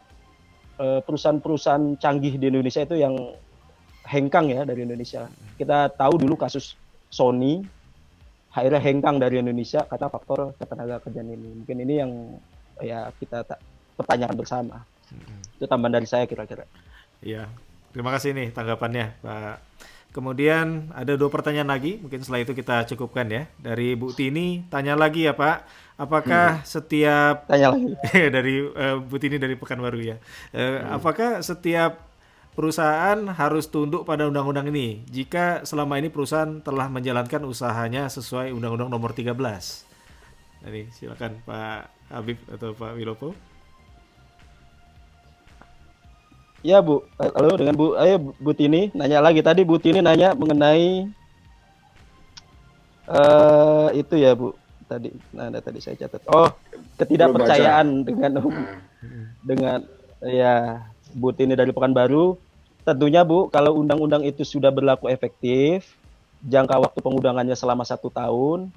perusahaan-perusahaan canggih di Indonesia itu yang hengkang ya dari Indonesia. Kita tahu dulu kasus Sony, akhirnya hengkang dari Indonesia karena faktor ketenaga kerjaan ini. Mungkin ini yang ya kita pertanyakan bersama. Itu tambahan dari saya kira-kira. Iya, terima kasih nih tanggapannya, Pak. Kemudian ada 2 pertanyaan lagi, mungkin setelah itu kita cukupkan ya. Dari Bu Tini, tanya lagi ya Pak, apakah setiap Tanya lagi. dari Bu Tini dari Pekanbaru ya, apakah setiap perusahaan harus tunduk pada undang-undang ini jika selama ini perusahaan telah menjalankan usahanya sesuai Undang-Undang Nomor 13? Jadi silakan Pak Habib atau Pak Wilopo. Ya Bu, halo dengan Bu, ayo Bu Tini nanya lagi. Tadi Bu Tini nanya mengenai itu ya Bu. Tadi saya catat. Oh, ketidakpercayaan dengan ya Bu Tini dari Pekanbaru. Tentunya Bu, kalau undang-undang itu sudah berlaku efektif, jangka waktu pengundangannya selama 1 tahun,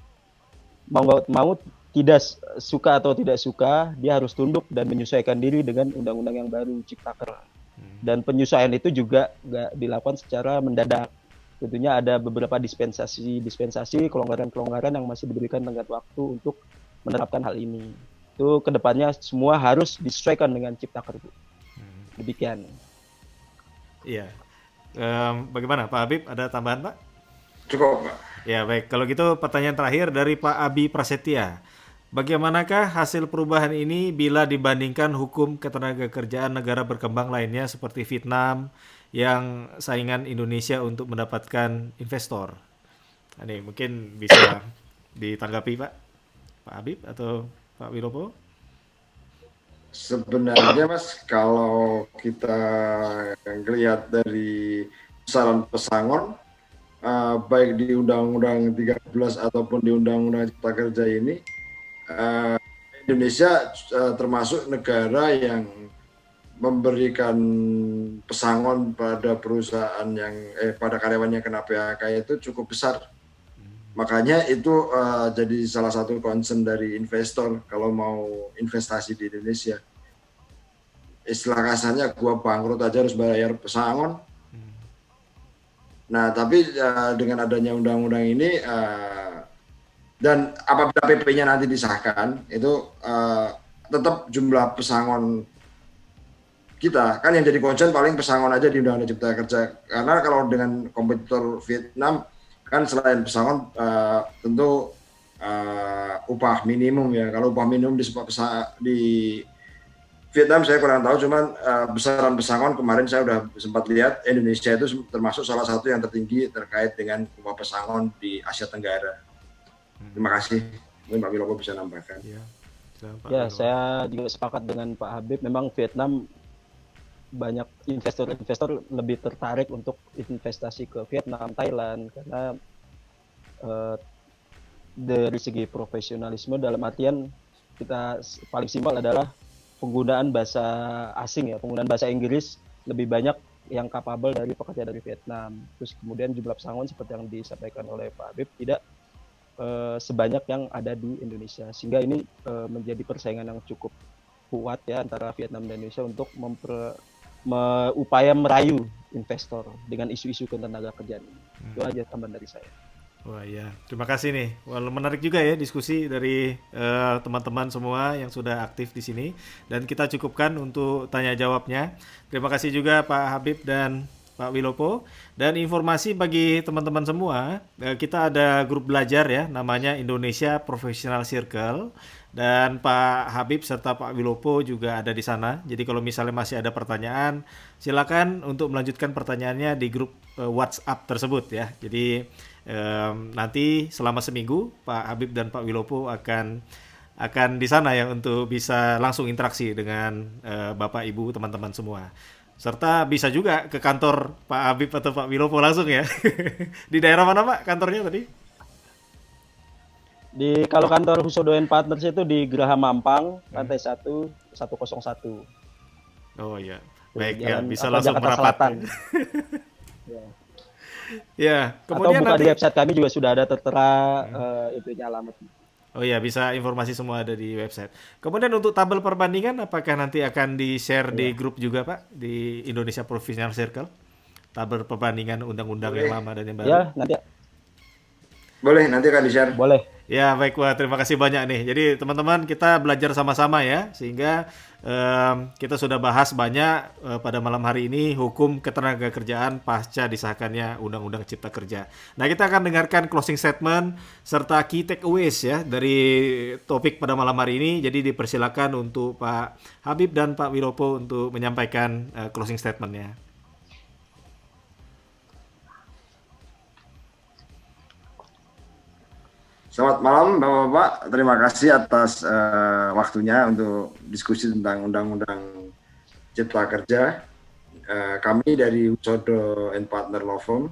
mau tidak suka atau tidak suka, dia harus tunduk dan menyesuaikan diri dengan undang-undang yang baru Ciptaker. Dan penyesuaian itu juga nggak dilakukan secara mendadak. Tentunya ada beberapa dispensasi, kelonggaran-kelonggaran yang masih diberikan tenggat waktu untuk menerapkan hal ini. Itu kedepannya semua harus disesuaikan dengan Ciptaker. Demikian. Iya. Bagaimana Pak Habib? Ada tambahan Pak? Cukup Pak. Ya baik. Kalau gitu pertanyaan terakhir dari Pak Abi Prasetya. Bagaimanakah hasil perubahan ini bila dibandingkan hukum ketenagakerjaan negara berkembang lainnya seperti Vietnam yang saingan Indonesia untuk mendapatkan investor? Nah, ini mungkin bisa ditanggapi Pak Habib atau Pak Wilopo? Sebenarnya Mas, kalau kita lihat dari besaran pesangon, baik di Undang-Undang 13 ataupun di Undang-Undang Cipta Kerja ini, Indonesia termasuk negara yang memberikan pesangon pada perusahaan yang pada karyawannya kena PHK itu cukup besar. Makanya itu jadi salah satu concern dari investor kalau mau investasi di Indonesia. Istilah kasarnya gua bangkrut aja harus bayar pesangon. Nah, tapi dengan adanya undang-undang ini dan apabila PP-nya nanti disahkan, itu tetap jumlah pesangon kita kan yang jadi concern paling pesangon aja di Undang-Undang Cipta Kerja. Karena kalau dengan kompetitor Vietnam kan selain pesangon tentu upah minimum ya. Kalau upah minimum di Vietnam saya kurang tahu, cuman besaran pesangon kemarin saya udah sempat lihat Indonesia itu termasuk salah satu yang tertinggi terkait dengan upah pesangon di Asia Tenggara. Terima kasih. Mungkin Pak Wilopo bisa nambahkan. Ya, saya juga sepakat dengan Pak Habib. Memang Vietnam banyak investor lebih tertarik untuk investasi ke Vietnam, Thailand karena dari segi profesionalisme dalam artian kita paling simpel adalah penggunaan bahasa asing ya, penggunaan bahasa Inggris lebih banyak yang capable dari pekerja dari Vietnam. Terus kemudian jumlah pesangon seperti yang disampaikan oleh Pak Habib tidak sebanyak yang ada di Indonesia, sehingga ini menjadi persaingan yang cukup kuat ya antara Vietnam dan Indonesia untuk upaya merayu investor dengan isu-isu ketenaga kerjaan. Itu aja tambahan dari saya. Wah ya, terima kasih nih. Wah, menarik juga ya diskusi dari teman-teman semua yang sudah aktif di sini, dan kita cukupkan untuk tanya jawabnya. Terima kasih juga Pak Habib dan Pak Wilopo. Dan informasi bagi teman-teman semua, kita ada grup belajar ya, namanya Indonesia Professional Circle. Dan Pak Habib serta Pak Wilopo juga ada di sana. Jadi kalau misalnya masih ada pertanyaan, silakan untuk melanjutkan pertanyaannya di grup WhatsApp tersebut ya. Jadi nanti selama seminggu Pak Habib dan Pak Wilopo akan di sana ya untuk bisa langsung interaksi dengan Bapak Ibu teman-teman semua. Serta bisa juga ke kantor Pak Habib atau Pak Wilopo langsung ya. Di daerah mana Pak kantornya tadi? Kalau kantor Husodo & Partners itu di Geraha Mampang, lantai 1, 101. Oh iya. Baik ya, Jalan, bisa langsung Jakarta merapat. Selatan. Ya. Ya, Atau kemudian buka nanti di website kami juga sudah ada tertera itunya alamat. oh ya, bisa informasi semua ada di website. Kemudian untuk tabel perbandingan apakah nanti akan di-share di grup juga Pak di Indonesia Professional Circle? Tabel perbandingan undang-undang yang lama dan yang baru. Ya, nanti Boleh, nanti akan di-share. boleh. Ya baik, wah terima kasih banyak nih. Jadi teman-teman kita belajar sama-sama ya, sehingga kita sudah bahas banyak pada malam hari ini hukum ketenagakerjaan pasca disahkannya Undang-Undang Cipta Kerja. Nah kita akan dengarkan closing statement serta key takeaways ya dari topik pada malam hari ini. Jadi dipersilakan untuk Pak Habib dan Pak Wilopo untuk menyampaikan closing statementnya. Selamat malam Bapak-Bapak, terima kasih atas waktunya untuk diskusi tentang Undang-Undang Cipta Kerja. Kami dari Husodo & Partner Law Firm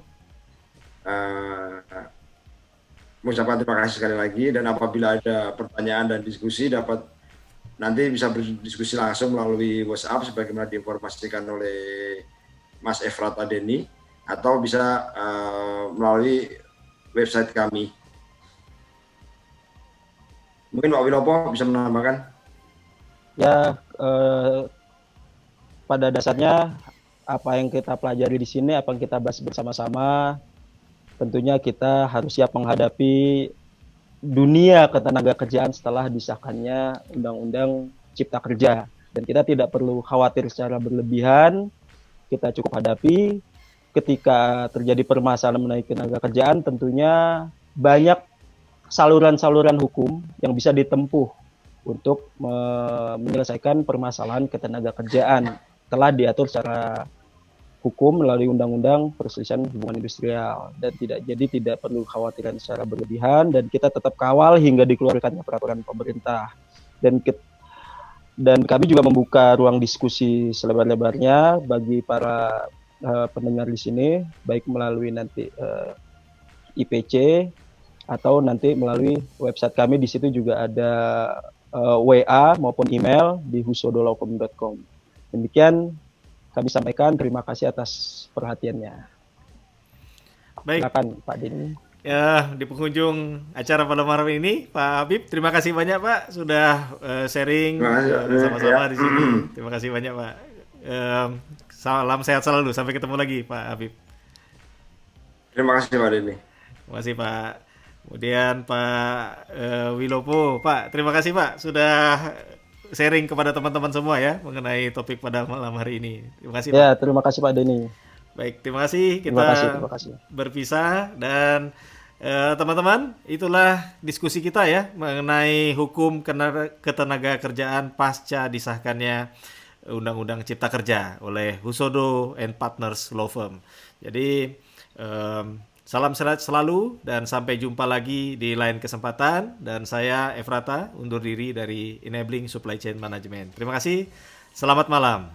mengucapkan terima kasih sekali lagi, dan apabila ada pertanyaan dan diskusi dapat nanti bisa berdiskusi langsung melalui WhatsApp sebagaimana diinformasikan oleh Mas Efrat Adeni, atau bisa melalui website kami. Mungkin Pak Wilopo bisa menambahkan. Ya, pada dasarnya apa yang kita pelajari di sini, apa yang kita bahas bersama-sama, tentunya kita harus siap menghadapi dunia ketenagakerjaan setelah disahkannya Undang-Undang Cipta Kerja. Dan kita tidak perlu khawatir secara berlebihan, kita cukup hadapi. Ketika terjadi permasalahan mengenai ketenagakerjaan, tentunya banyak saluran-saluran hukum yang bisa ditempuh untuk menyelesaikan permasalahan ketenagakerjaan. Telah diatur secara hukum melalui Undang-Undang Perselisihan Hubungan Industrial, dan tidak perlu khawatiran secara berlebihan, dan kita tetap kawal hingga dikeluarkannya peraturan pemerintah. Dan kami juga membuka ruang diskusi selebar-lebarnya bagi para pendengar di sini, baik melalui nanti IPC atau nanti melalui website kami. Di situ juga ada WA maupun email di husodolawfirm.com. Demikian kami sampaikan, terima kasih atas perhatiannya. Baik. Silakan Pak Dini. Ya, di penghujung acara pada malam ini, Pak Habib, terima kasih banyak Pak sudah sharing bersama-sama di sini. Terima kasih banyak Pak. Salam sehat selalu. Sampai ketemu lagi Pak Habib. Terima kasih Pak Denny. Terima kasih Pak. Kemudian Pak Wilopo, Pak, terima kasih Pak sudah sharing kepada teman-teman semua ya mengenai topik pada malam hari ini. Terima kasih Pak. Ya, terima kasih Pak Denny. Baik, terima kasih. Terima Kita kasih, terima kasih. berpisah dan teman-teman, itulah diskusi kita ya mengenai hukum ketenaga kerjaan pasca disahkannya Undang-Undang Cipta Kerja oleh Husodo and Partners Law Firm. Jadi salam sehat selalu dan sampai jumpa lagi di lain kesempatan. Dan saya Efrata undur diri dari Enabling Supply Chain Management. Terima kasih. Selamat malam.